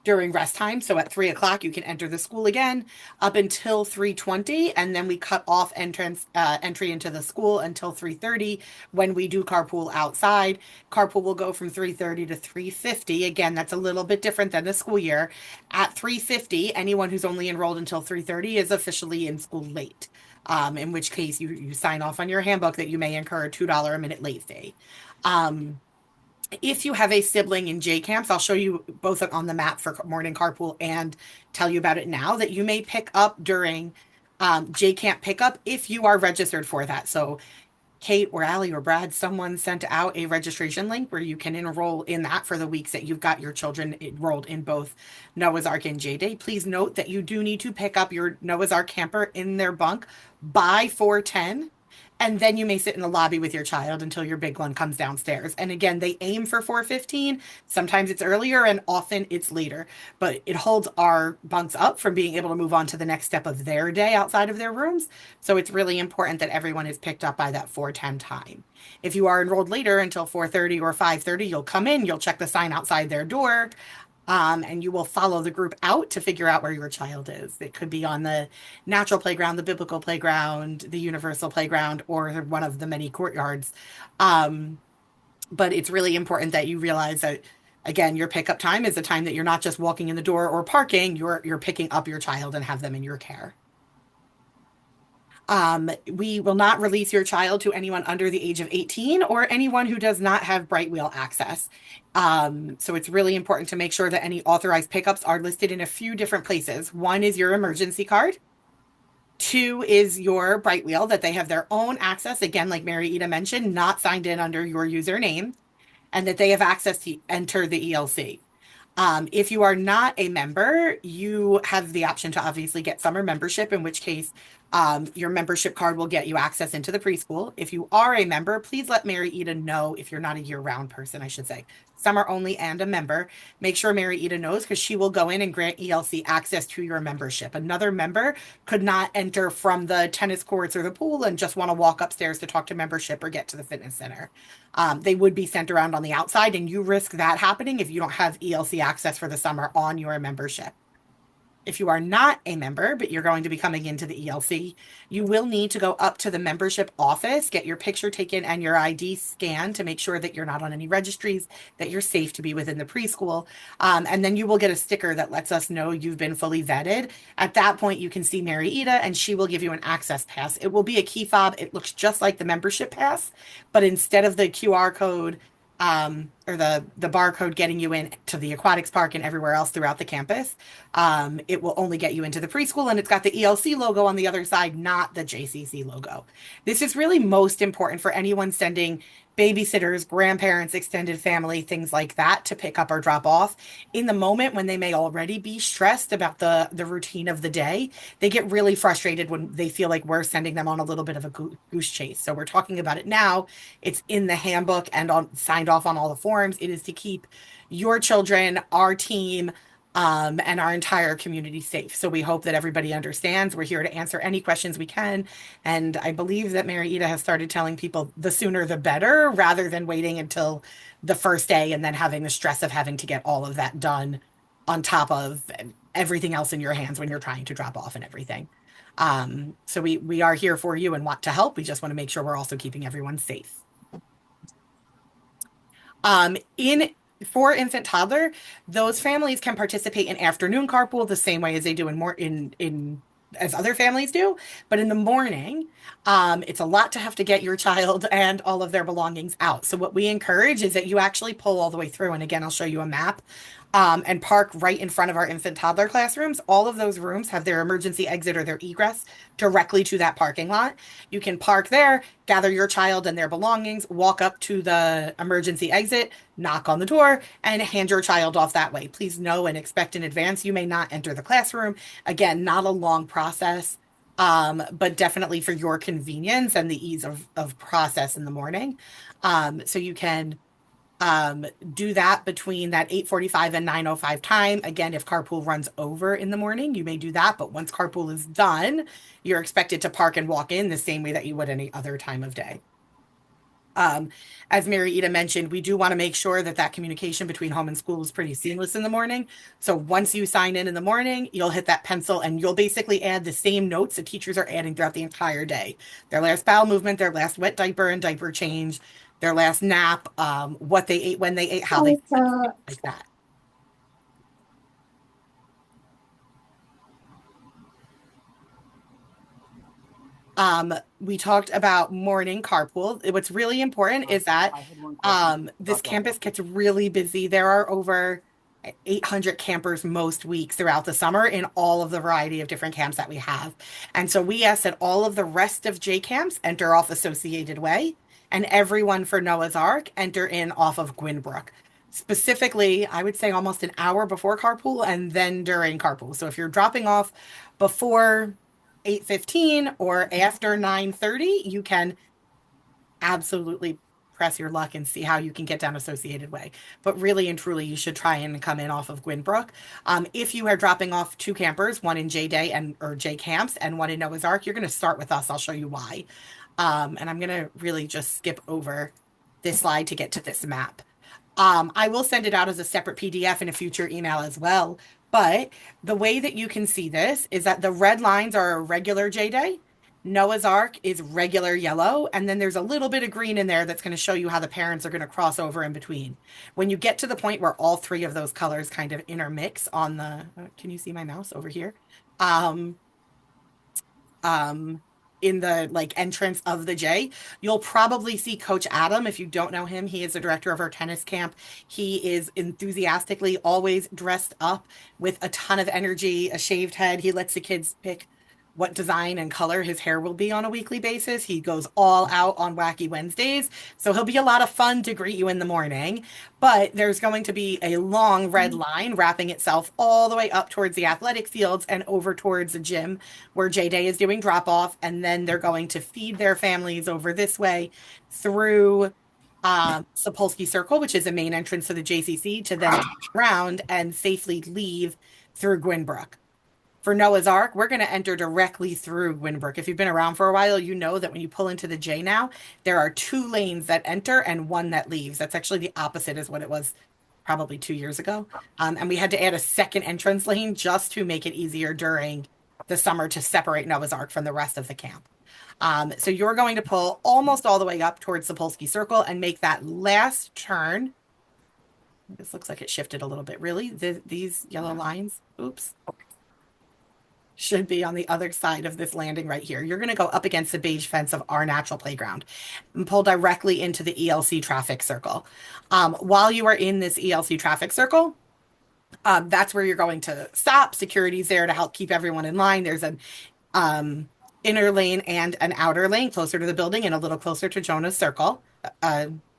during rest time. So at 3 o'clock, you can enter the school again up until 3:20, and then we cut off entry into the school until 3:30 when we do carpool outside. Carpool will go from 3:30 to 3:50. Again, that's a little bit different than the school year. At 3:50, anyone who's only enrolled until 3:30 is officially in school late. In which case you sign off on your handbook that you may incur a $2 a minute late fee. If you have a sibling in J camps, I'll show you both on the map for morning carpool and tell you about it now, that you may pick up during J camp pickup if you are registered for that. So Kate or Allie or Brad, someone sent out a registration link where you can enroll in that for the weeks that you've got your children enrolled in both Noah's Ark and J-Day. Please note that you do need to pick up your Noah's Ark camper in their bunk by 4:10. And then you may sit in the lobby with your child until your big one comes downstairs. And again, they aim for 4:15. Sometimes it's earlier and often it's later. But it holds our bunks up from being able to move on to the next step of their day outside of their rooms. So it's really important that everyone is picked up by that 4:10 time. If you are enrolled later until 4:30 or 5:30, you'll come in, you'll check the sign outside their door. And you will follow the group out to figure out where your child is. It could be on the natural playground, the biblical playground, the universal playground, or one of the many courtyards. But it's really important that you realize that, again, your pickup time is the time that you're not just walking in the door or parking, you're picking up your child and have them in your care. We will not release your child to anyone under the age of 18 or anyone who does not have Bright Wheel access. So it's really important to make sure that any authorized pickups are listed in a few different places. One is your emergency card. Two is your Bright Wheel, that they have their own access, again, like Mary Ida mentioned, not signed in under your username, and that they have access to enter the ELC. If you are not a member, you have the option to obviously get summer membership, in which case your membership card will get you access into the preschool. If you are a member, please let Mary Ida know. If you're not a year-round person, I should say, summer only and a member, make sure Mary Ida knows, because she will go in and grant ELC access to your membership. Another member could not enter from the tennis courts or the pool and just want to walk upstairs to talk to membership or get to the fitness center. They would be sent around on the outside, and you risk that happening if you don't have ELC access for the summer on your membership. If you are not a member, but you're going to be coming into the ELC, you will need to go up to the membership office, get your picture taken and your ID scanned to make sure that you're not on any registries, that you're safe to be within the preschool. And then you will get a sticker that lets us know you've been fully vetted. At that point, you can see Mary Ida, and she will give you an access pass. It will be a key fob. It looks just like the membership pass, but instead of the QR code or the barcode getting you in to the aquatics park and everywhere else throughout the campus, it will only get you into the preschool, and it's got the ELC logo on the other side, not the JCC logo. This is really most important for anyone sending babysitters, grandparents, extended family, things like that to pick up or drop off in the moment when they may already be stressed about the routine of the day. They get really frustrated when they feel like we're sending them on a little bit of a goose chase. So we're talking about it now. It's in the handbook and signed off on all the forms. It is to keep your children, our team, and our entire community safe. So we hope that everybody understands. We're here to answer any questions we can. And I believe that Mary Ida has started telling people the sooner the better, rather than waiting until the first day and then having the stress of having to get all of that done on top of everything else in your hands when you're trying to drop off and everything. So we are here for you and want to help. We just want to make sure we're also keeping everyone safe. For infant toddler, those families can participate in afternoon carpool the same way as they do as other families do. But in the morning, it's a lot to have to get your child and all of their belongings out. So what we encourage is that you actually pull all the way through. And again, I'll show you a map. And park right in front of our infant toddler classrooms. All of those rooms have their emergency exit or their egress directly to that parking lot. You can park there, gather your child and their belongings, walk up to the emergency exit, knock on the door, and hand your child off that way. Please know and expect in advance you may not enter the classroom. Again, not a long process, but definitely for your convenience and the ease of process in the morning. So you can do that between that 8:45 and 9:05 time. Again, if carpool runs over in the morning, you may do that. But once carpool is done, you're expected to park and walk in the same way that you would any other time of day. As Mary Ida mentioned, we do want to make sure that communication between home and school is pretty seamless in the morning. So once you sign in the morning, you'll hit that pencil and you'll basically add the same notes the teachers are adding throughout the entire day. Their last bowel movement, their last wet diaper and diaper change, their last nap, what they ate, when they ate, how they like that. We talked about morning carpool. What's really important is that this campus gets really busy. There are over 800 campers most weeks throughout the summer in all of the variety of different camps that we have. And so we ask that all of the rest of J camps enter off Associated Way, and everyone for Noah's Ark enter in off of Gwynbrook. Specifically, I would say almost an hour before carpool and then during carpool. So if you're dropping off before 8:15 or after 9:30, you can absolutely press your luck and see how you can get down Associated Way. But really and truly, you should try and come in off of Gwynbrook. If you are dropping off two campers, one in J Day or J Camps and one in Noah's Ark, you're going to start with us. I'll show you why. And I'm going to really just skip over this slide to get to this map. I will send it out as a separate PDF in a future email as well. But the way that you can see this is that the red lines are a regular J-Day. Noah's Ark is regular yellow. And then there's a little bit of green in there that's going to show you how the parents are going to cross over in between. When you get to the point where all three of those colors kind of intermix on the, can you see my mouse over here? in the like entrance of the J, you'll probably see Coach Adam. If you don't know him, he is the director of our tennis camp. He is enthusiastically always dressed up with a ton of energy, a shaved head. He lets the kids pick what design and color his hair will be on a weekly basis. He goes all out on Wacky Wednesdays. So he'll be a lot of fun to greet you in the morning. But there's going to be a long red line wrapping itself all the way up towards the athletic fields and over towards the gym where J Day is doing drop off. And then they're going to feed their families over this way through Sapolsky Circle, which is the main entrance to the JCC, to then turn around and safely leave through Gwynbrook. For Noah's Ark, we're going to enter directly through Gwynbrook. If you've been around for a while, you know that when you pull into the J now, there are 2 lanes that enter and 1 that leaves. That's actually the opposite as what it was probably 2 years ago. And we had to add a second entrance lane just to make it easier during the summer to separate Noah's Ark from the rest of the camp. So you're going to pull almost all the way up towards Sapolsky Circle and make that last turn. This looks like it shifted a little bit. Really? These yellow lines? Oops. Should be on the other side of this landing right here. You're going to go up against the beige fence of our natural playground and pull directly into the ELC traffic circle. While you are in this ELC traffic circle, that's where you're going to stop. Security's there to help keep everyone in line. There's an inner lane and an outer lane closer to the building and a little closer to Jonah's circle.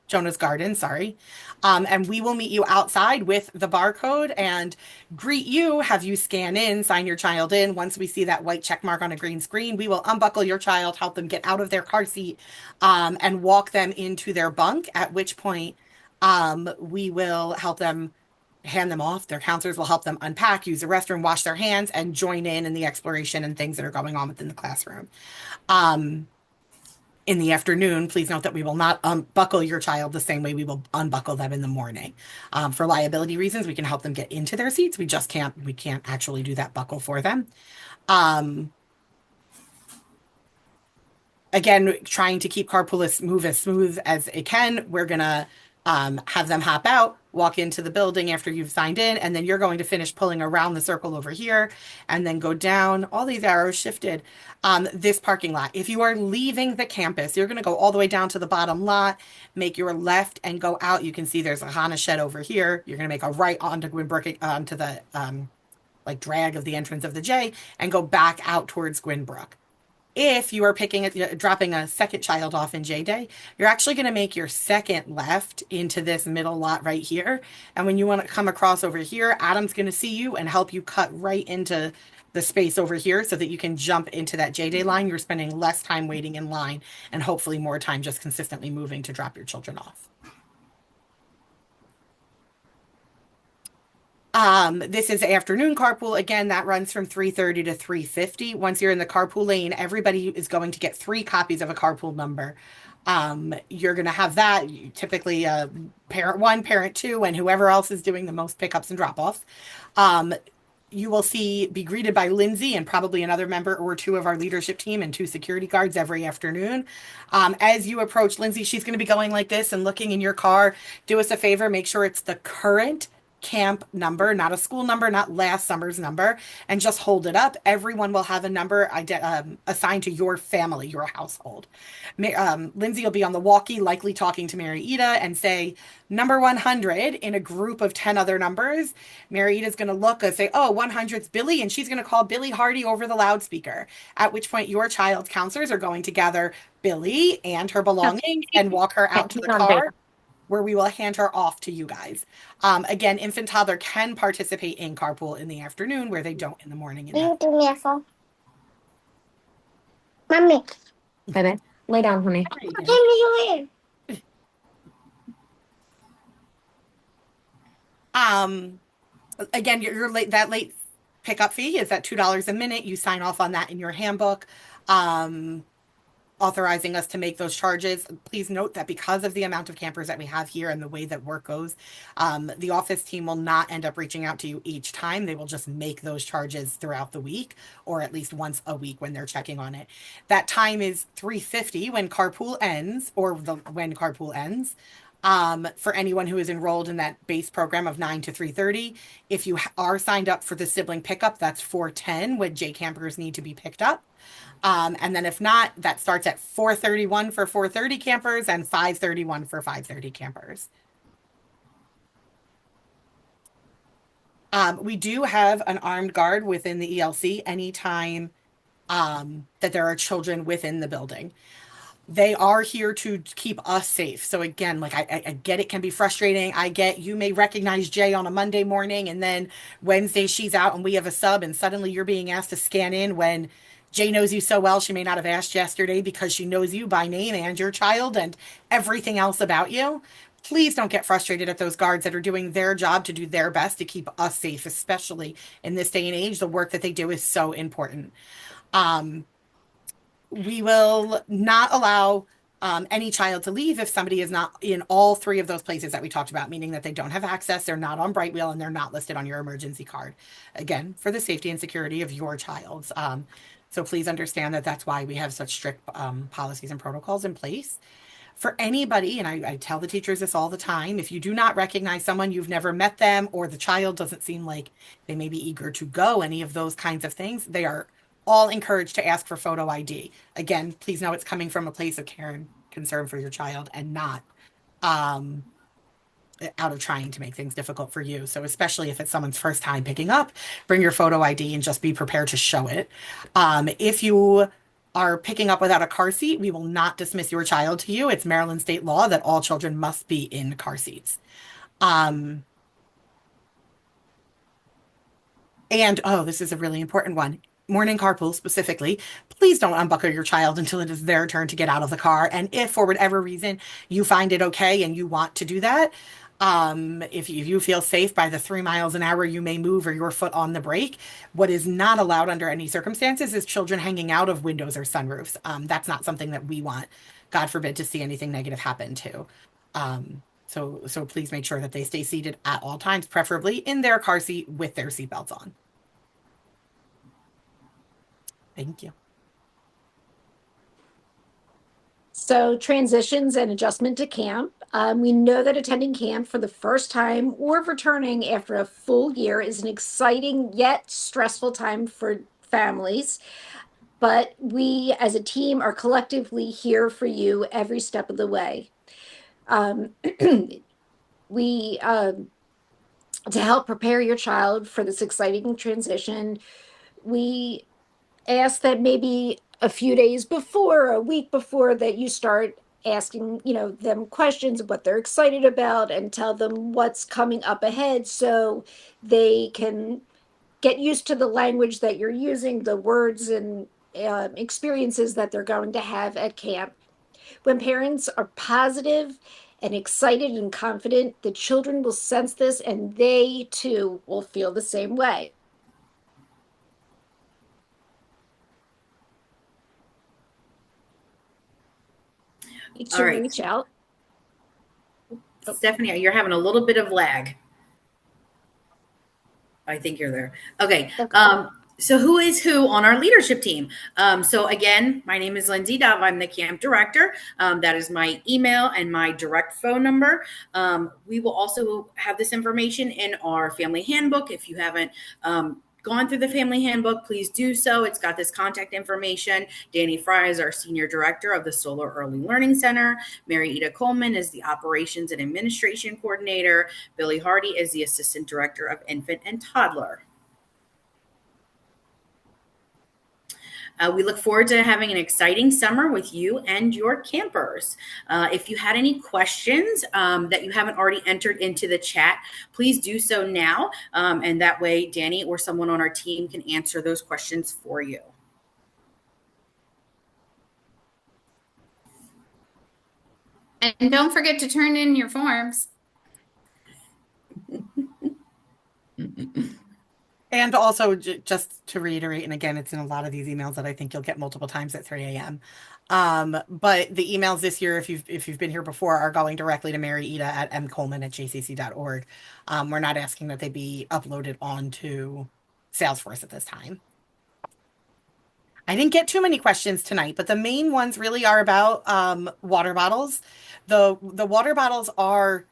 Jonah's Garden, sorry. And we will meet you outside with the barcode and greet you, have you scan in, sign your child in. Once we see that white check mark on a green screen, we will unbuckle your child, help them get out of their car seat, and walk them into their bunk, at which point we will help them hand them off. Their counselors will help them unpack, use the restroom, wash their hands, and join in the exploration and things that are going on within the classroom. In the afternoon, please note that we will not unbuckle your child the same way we will unbuckle them in the morning. For liability reasons, we can help them get into their seats. We can't actually do that buckle for them. Again, trying to keep carpool move as smooth as it can. We're gonna have them hop out, walk into the building after you've signed in, and then you're going to finish pulling around the circle over here and then go down. All these arrows shifted. This parking lot. If you are leaving the campus, you're going to go all the way down to the bottom lot, make your left and go out. You can see there's a HANA shed over here. You're going to make a right onto Gwynbrook, onto the like drag of the entrance of the J, and go back out towards Gwynbrook. If you are dropping a second child off in J Day, you're actually going to make your second left into this middle lot right here. And when you want to come across over here, Adam's going to see you and help you cut right into the space over here so that you can jump into that J Day line. You're spending less time waiting in line and hopefully more time just consistently moving to drop your children off. This is afternoon carpool. Again, that runs from 3:30 to 3:50. Once you're in the carpool lane, everybody is going to get 3 copies of a carpool number. You're going to have that typically parent 1, parent 2, and whoever else is doing the most pickups and drop-offs. You will be greeted by Lindsay and probably another member or 2 of our leadership team and 2 security guards every afternoon. As you approach Lindsay, she's going to be going like this and looking in your car. Do us a favor, make sure it's the current camp number, not a school number, not last summer's number, and just hold it up. Everyone will have a number assigned to your family, your household. Lindsay will be on the walkie, likely talking to Mary Ida, and say number 100 in a group of 10 other numbers. Mary Ida's going to look and say, oh, 100's Billy, and she's going to call Billy Hardy over the loudspeaker, at which point your child's counselors are going to gather Billy and her belongings and walk her out to the car, where we will hand her off to you guys. Again, infant toddler can participate in carpool in the afternoon where they don't in the morning. Mommy. Baby, lay down, honey. Again, your late pickup fee is at $2 a minute. You sign off on that in your handbook. Authorizing us to make those charges. Please note that because of the amount of campers that we have here and the way that work goes, the office team will not end up reaching out to you each time. They will just make those charges throughout the week, or at least once a week when they're checking on it. That time is 3:50 when carpool ends, or when carpool ends. for anyone who is enrolled in that base program of 9 to 3:30. If you are signed up for the sibling pickup, that's 4:10 when J campers need to be picked up. And then if not, that starts at 4:31 for 4:30 campers and 5:31 for 5:30 campers. We do have an armed guard within the ELC anytime that there are children within the building. They are here to keep us safe. So again, like I get it can be frustrating. I get you may recognize Jay on a Monday morning and then Wednesday she's out and we have a sub and suddenly you're being asked to scan in when Jay knows you so well she may not have asked yesterday because she knows you by name and your child and everything else about you. Please don't get frustrated at those guards that are doing their job to do their best to keep us safe, especially in this day and age. The work that they do is so important. We will not allow any child to leave if somebody is not in all three of those places that we talked about, meaning that they don't have access, they're not on Brightwheel, and they're not listed on your emergency card. Again, for the safety and security of your child. So please understand that that's why we have such strict policies and protocols in place. For anybody, and I tell the teachers this all the time, if you do not recognize someone, you've never met them, or the child doesn't seem like they may be eager to go, any of those kinds of things, they are all encouraged to ask for photo ID. Again, please know it's coming from a place of care and concern for your child and not out of trying to make things difficult for you. So especially if it's someone's first time picking up, bring your photo ID and just be prepared to show it. If you are picking up without a car seat, we will not dismiss your child to you. It's Maryland state law that all children must be in car seats. And, oh, this is a really important one. Morning carpool specifically, please don't unbuckle your child until it is their turn to get out of the car. And if for whatever reason you find it okay and you want to do that, if you feel safe by the 3 miles an hour you may move or your foot on the brake, what is not allowed under any circumstances is children hanging out of windows or sunroofs. That's not something that we want, God forbid, to see anything negative happen to. So please make sure that they stay seated at all times, preferably in their car seat with their seatbelts on. Thank you. So transitions and adjustment to camp. We know that attending camp for the first time or returning after a full year is an exciting yet stressful time for families. But we as a team are collectively here for you every step of the way. To help prepare your child for this exciting transition, we ask that maybe a few days before, a week before, that you start asking, them questions of what they're excited about and tell them what's coming up ahead so they can get used to the language that you're using, the words and experiences that they're going to have at camp. When parents are positive and excited and confident, the children will sense this and they too will feel the same way. To right. reach out. Stephanie, you're having a little bit of lag. I think you're there. Okay. So who is who on our leadership team? So again, my name is Lindsay Dove. I'm the camp director. That is my email and my direct phone number. We will also have this information in our family handbook. If you haven't gone through the family handbook, please do so. It's got this contact information. Danny Fry is our senior director of the Solar Early Learning Center. Mary Ida Coleman is the operations and administration coordinator. Billy Hardy is the assistant director of infant and toddler. We look forward to having an exciting summer with you and your campers. If you had any questions that you haven't already entered into the chat, please do so now. And that way, Danny or someone on our team can answer those questions for you. And don't forget to turn in your forms. And also, just to reiterate, and again, it's in a lot of these emails that I think you'll get multiple times at 3 a.m. But the emails this year, if you've been here before, are going directly to Mary Ida at mcoleman@jcc.org. We're not asking that they be uploaded onto Salesforce at this time. I didn't get too many questions tonight, but the main ones really are about water bottles. The water bottles are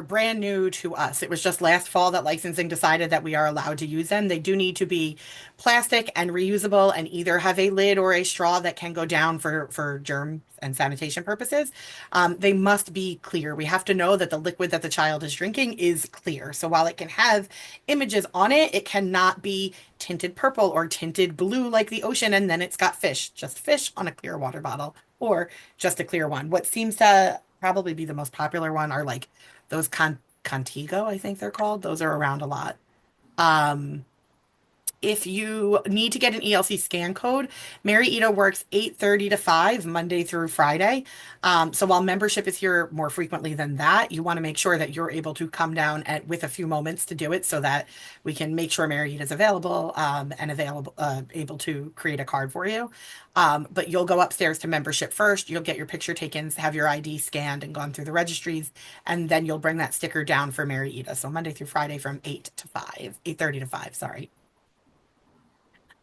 brand new to us. It was just last fall that licensing decided that we are allowed to use them. They do need to be plastic and reusable and either have a lid or a straw that can go down for germ and sanitation purposes. They must be clear. We have to know that the liquid that the child is drinking is clear. So while it can have images on it, it cannot be tinted purple or tinted blue like the ocean, and then it's got fish, just fish on a clear water bottle, or just a clear one. What seems to probably be the most popular one are like those Contigo, I think they're called. Those are around a lot. If you need to get an ELC scan code, Mary Ida works 8:30 to 5, Monday through Friday. So while membership is here more frequently than that, you want to make sure that you're able to come down with a few moments to do it so that we can make sure Mary Ida is available and able to create a card for you. But you'll go upstairs to membership first. You'll get your picture taken, have your ID scanned and gone through the registries, and then you'll bring that sticker down for Mary Ida. So Monday through Friday from 8:30 to 5, sorry.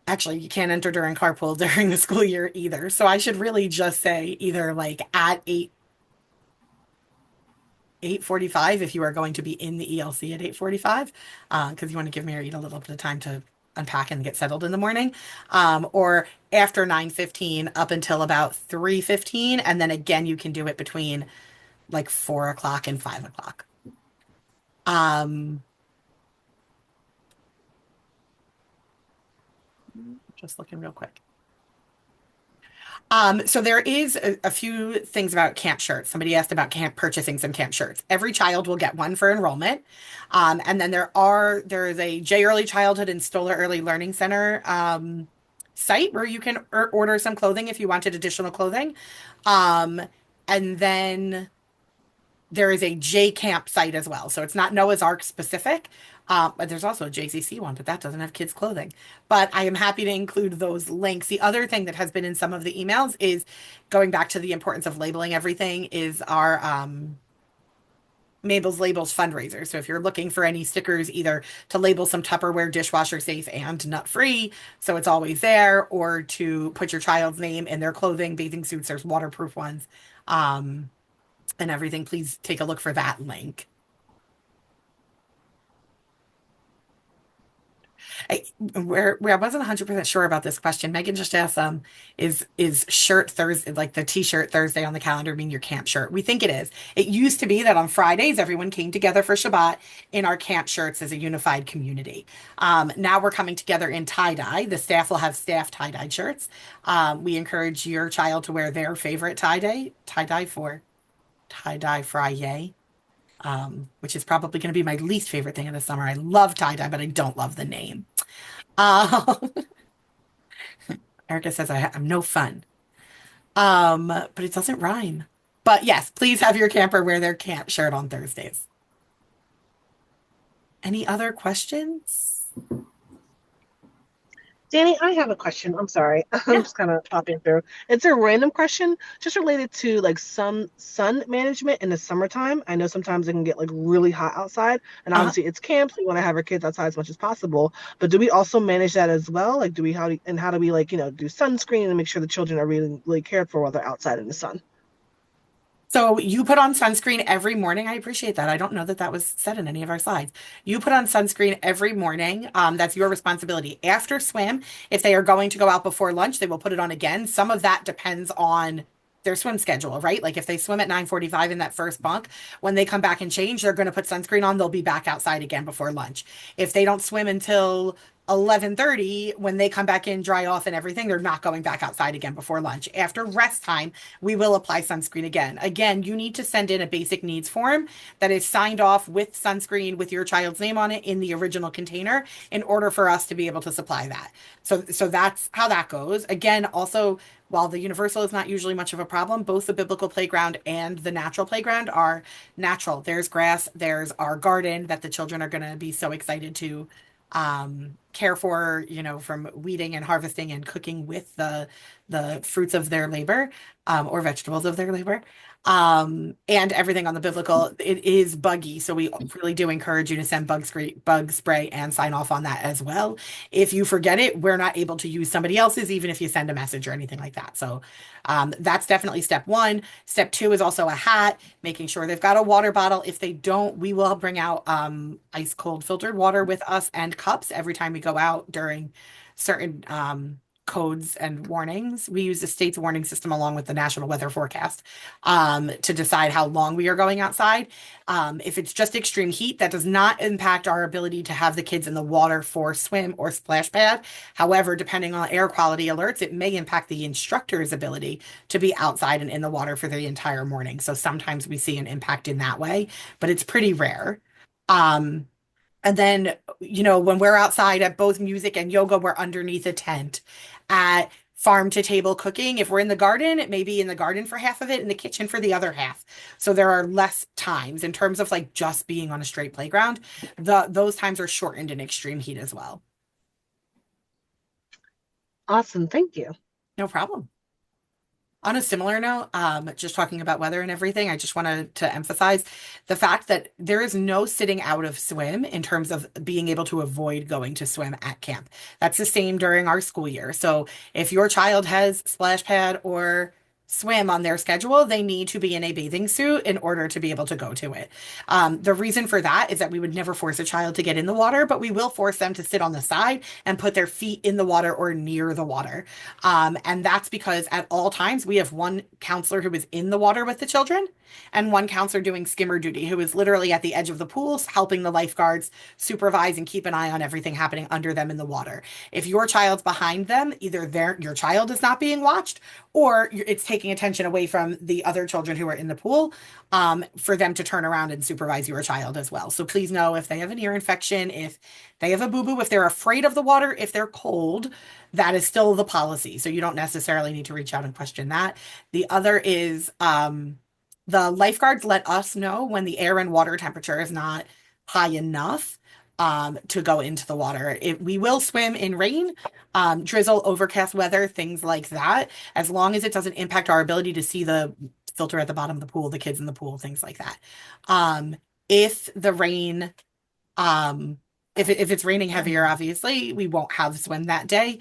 Actually, you can't enter during carpool during the school year either. So I should really just say either like at 8:45 if you are going to be in the ELC at 8:45, because you want to give Mary a little bit of time to unpack and get settled in the morning, or after 9:15 up until about 3:15, and then again you can do it between like 4 o'clock and 5 o'clock. Just looking real quick. So there is a few things about camp shirts. Somebody asked about purchasing some camp shirts. Every child will get one for enrollment. And then there is a J Early Childhood and Stoller Early Learning Center site where you can order some clothing if you wanted additional clothing. And then there is a J Camp site as well. So it's not Noah's Ark specific. But there's also a JCC one, but that doesn't have kids' clothing. But I am happy to include those links. The other thing that has been in some of the emails is going back to the importance of labeling everything is our Mabel's Labels fundraiser. So if you're looking for any stickers, either to label some Tupperware dishwasher safe and nut free, so it's always there, or to put your child's name in their clothing, bathing suits, there's waterproof ones, and everything, please take a look for that link. Where I wasn't 100% sure about this question. Megan just asked, is shirt Thursday, like the t-shirt Thursday on the calendar mean your camp shirt? We think it is. It used to be that on Fridays, everyone came together for Shabbat in our camp shirts as a unified community. Now we're coming together in tie-dye. The staff will have staff tie-dyed shirts. We encourage your child to wear their favorite tie-dye for tie-dye Friday. Which is probably going to be my least favorite thing in the summer. I love tie-dye, but I don't love the name. Erica says I'm no fun. But it doesn't rhyme. But yes, please have your camper wear their camp shirt on Thursdays. Any other questions? Danny, I have a question. I'm sorry. I'm just kind of popping through. It's a random question just related to like some sun management in the summertime. I know sometimes it can get like really hot outside, and obviously it's camp, so we want to have our kids outside as much as possible. But do we also manage that as well? Like, how do we like, do sunscreen and make sure the children are really, really cared for while they're outside in the sun? So you put on sunscreen every morning. I appreciate that. I don't know that was said in any of our slides. You put on sunscreen every morning. That's your responsibility. After swim, if they are going to go out before lunch, they will put it on again. Some of that depends on their swim schedule, right? Like if they swim at 9:45 in that first bunk, when they come back and change, they're going to put sunscreen on. They'll be back outside again before lunch. If they don't swim until 11:30, when they come back in, dry off and everything, they're not going back outside again before lunch. After rest time, we will apply sunscreen again. Again, you need to send in a basic needs form that is signed off with sunscreen with your child's name on it in the original container in order for us to be able to supply that. So that's how that goes. Again, also, while the universal is not usually much of a problem, both the biblical playground and the natural playground are natural. There's grass, there's our garden that the children are going to be so excited to care for, from weeding and harvesting and cooking with the fruits of their labor, or vegetables of their labor. And everything on the biblical, it is buggy. So we really do encourage you to send bug spray and sign off on that as well. If you forget it, we're not able to use somebody else's, even if you send a message or anything like that. So that's definitely step one. Step two is also a hat, making sure they've got a water bottle. If they don't, we will bring out ice cold filtered water with us and cups every time we go out during certain codes and warnings. We use the state's warning system along with the national weather forecast to decide how long we are going outside. If it's just extreme heat, that does not impact our ability to have the kids in the water for swim or splash pad. However, depending on air quality alerts, it may impact the instructor's ability to be outside and in the water for the entire morning. So sometimes we see an impact in that way, but it's pretty rare. And then, when we're outside at both music and yoga, we're underneath a tent. At farm to table cooking, if we're in the garden, it may be in the garden for half of it, in the kitchen for the other half. So there are less times in terms of like just being on a straight playground. Those times are shortened in extreme heat as well. Awesome. Thank you. No problem. On a similar note, just talking about weather and everything, I just wanted to emphasize the fact that there is no sitting out of swim in terms of being able to avoid going to swim at camp. That's the same during our school year. So if your child has splash pad or swim on their schedule, they need to be in a bathing suit in order to be able to go to it. The reason for that is that we would never force a child to get in the water, but we will force them to sit on the side and put their feet in the water or near the water. And that's because at all times we have one counselor who is in the water with the children and one counselor doing skimmer duty, who is literally at the edge of the pools, helping the lifeguards supervise and keep an eye on everything happening under them in the water. If your child's behind them, either your child is not being watched or it's taking attention away from the other children who are in the pool, for them to turn around and supervise your child as well. So please know if they have an ear infection, if they have a boo-boo, if they're afraid of the water, if they're cold, that is still the policy. So you don't necessarily need to reach out and question that. The other is the lifeguards let us know when the air and water temperature is not high enough to go into the water. We will swim in rain, drizzle, overcast weather, things like that, as long as it doesn't impact our ability to see the filter at the bottom of the pool, the kids in the pool, things like that. If the rain, if it's raining heavier, obviously, we won't have swim that day.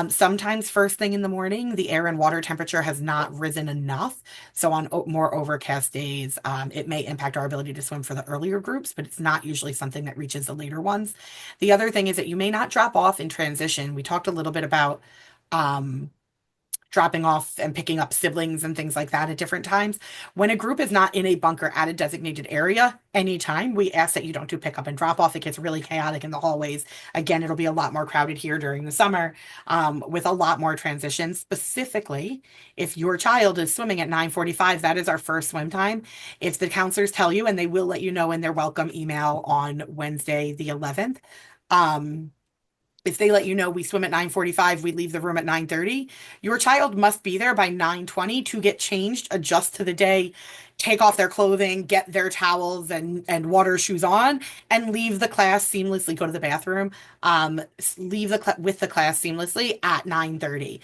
Sometimes first thing in the morning, the air and water temperature has not risen enough. So on more overcast days, it may impact our ability to swim for the earlier groups, but it's not usually something that reaches the later ones. The other thing is that you may not drop off in transition. We talked a little bit about dropping off and picking up siblings and things like that at different times. When a group is not in a bunker at a designated area, anytime, we ask that you don't do pick up and drop off. It gets really chaotic in the hallways. Again, it'll be a lot more crowded here during the summer, with a lot more transitions. Specifically, if your child is swimming at 9:45, that is our first swim time. If the counselors tell you, and they will let you know in their welcome email on Wednesday, the 11th, if they let you know we swim at 9:45, we leave the room at 9:30, your child must be there by 9:20 to get changed, adjust to the day, take off their clothing, get their towels and water shoes on, and leave the class seamlessly, go to the bathroom, leave with the class seamlessly at 9:30.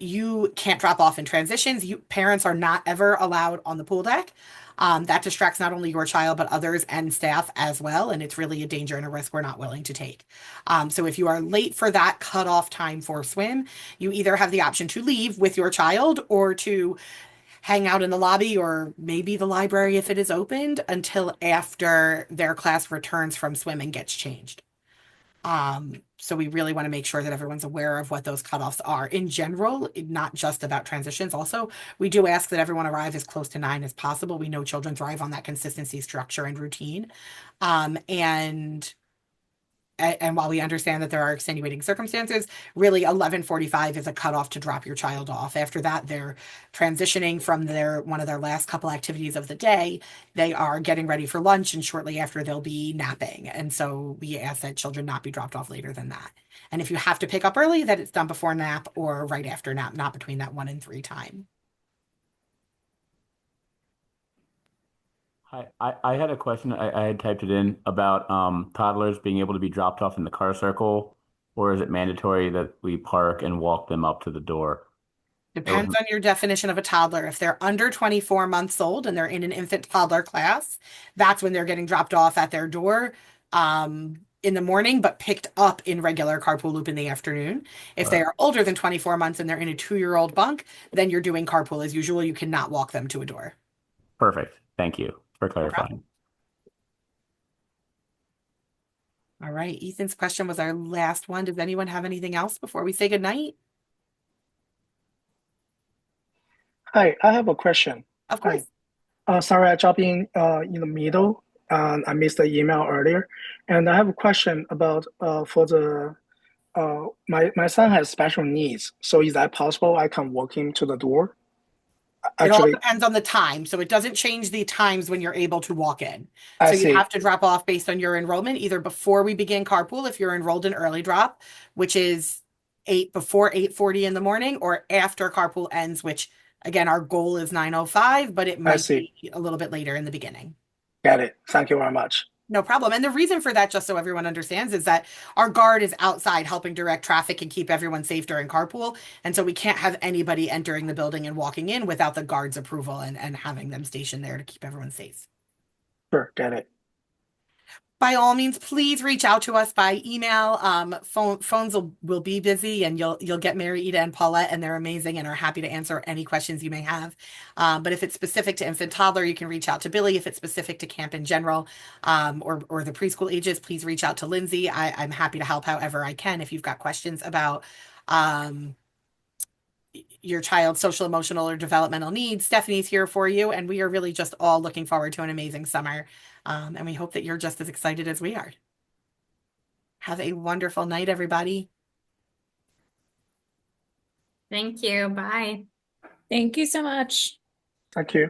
You can't drop off in transitions. Parents are not ever allowed on the pool deck. That distracts not only your child, but others and staff as well. And it's really a danger and a risk we're not willing to take. So if you are late for that cutoff time for swim, you either have the option to leave with your child or to hang out in the lobby or maybe the library if it is opened until after their class returns from swim and gets changed. So we really want to make sure that everyone's aware of what those cutoffs are in general, not just about transitions. Also, we do ask that everyone arrive as close to 9 as possible. We know children thrive on that consistency, structure, and routine. And while we understand that there are extenuating circumstances, really 11:45 is a cutoff to drop your child off. After that, they're transitioning from one of their last couple activities of the day. They are getting ready for lunch, and shortly after they'll be napping. And so we ask that children not be dropped off later than that. And if you have to pick up early, that it's done before nap or right after nap, not between that 1 and 3 time. Hi, I had a question. I had typed it in about toddlers being able to be dropped off in the car circle or is it mandatory that we park and walk them up to the door? Depends on your definition of a toddler. If they're under 24 months old and they're in an infant toddler class, that's when they're getting dropped off at their door in the morning, but picked up in regular carpool loop in the afternoon. If they are older than 24 months and they're in a 2-year-old bunk, then you're doing carpool as usual. You cannot walk them to a door. Perfect. Thank you for clarifying. All right. Ethan's question was our last one. Does anyone have anything else before we say goodnight? Hi, I have a question. Of course. Sorry, I dropped in the middle. I missed the email earlier, and I have a question about for the my son has special needs. So is that possible? I can walk him to the door. It all Actually, depends on the time. So it doesn't change the times when you're able to walk in. I So you see. have to drop off based on your enrollment, either before we begin carpool, if you're enrolled in early drop, which is before 8:40 in the morning, or after carpool ends, which again, our goal is 9:05, but it might see. be a little bit later in the beginning. Got it. Thank you very much. No problem. And the reason for that, just so everyone understands, is that our guard is outside helping direct traffic and keep everyone safe during carpool. And so we can't have anybody entering the building and walking in without the guard's approval and having them stationed there to keep everyone safe. Sure, got it. By all means, please reach out to us by email. Phones will be busy, and you'll get Mary, Ida, and Paulette, and they're amazing and are happy to answer any questions you may have. But if it's specific to infant toddler, you can reach out to Billy. If it's specific to camp in general, or the preschool ages, please reach out to Lindsay. I'm happy to help however I can. If you've got questions about your child's social, emotional, or developmental needs, Stephanie's here for you, and we are really just all looking forward to an amazing summer. And we hope that you're just as excited as we are. Have a wonderful night, everybody. Thank you. Bye. Thank you so much. Thank you.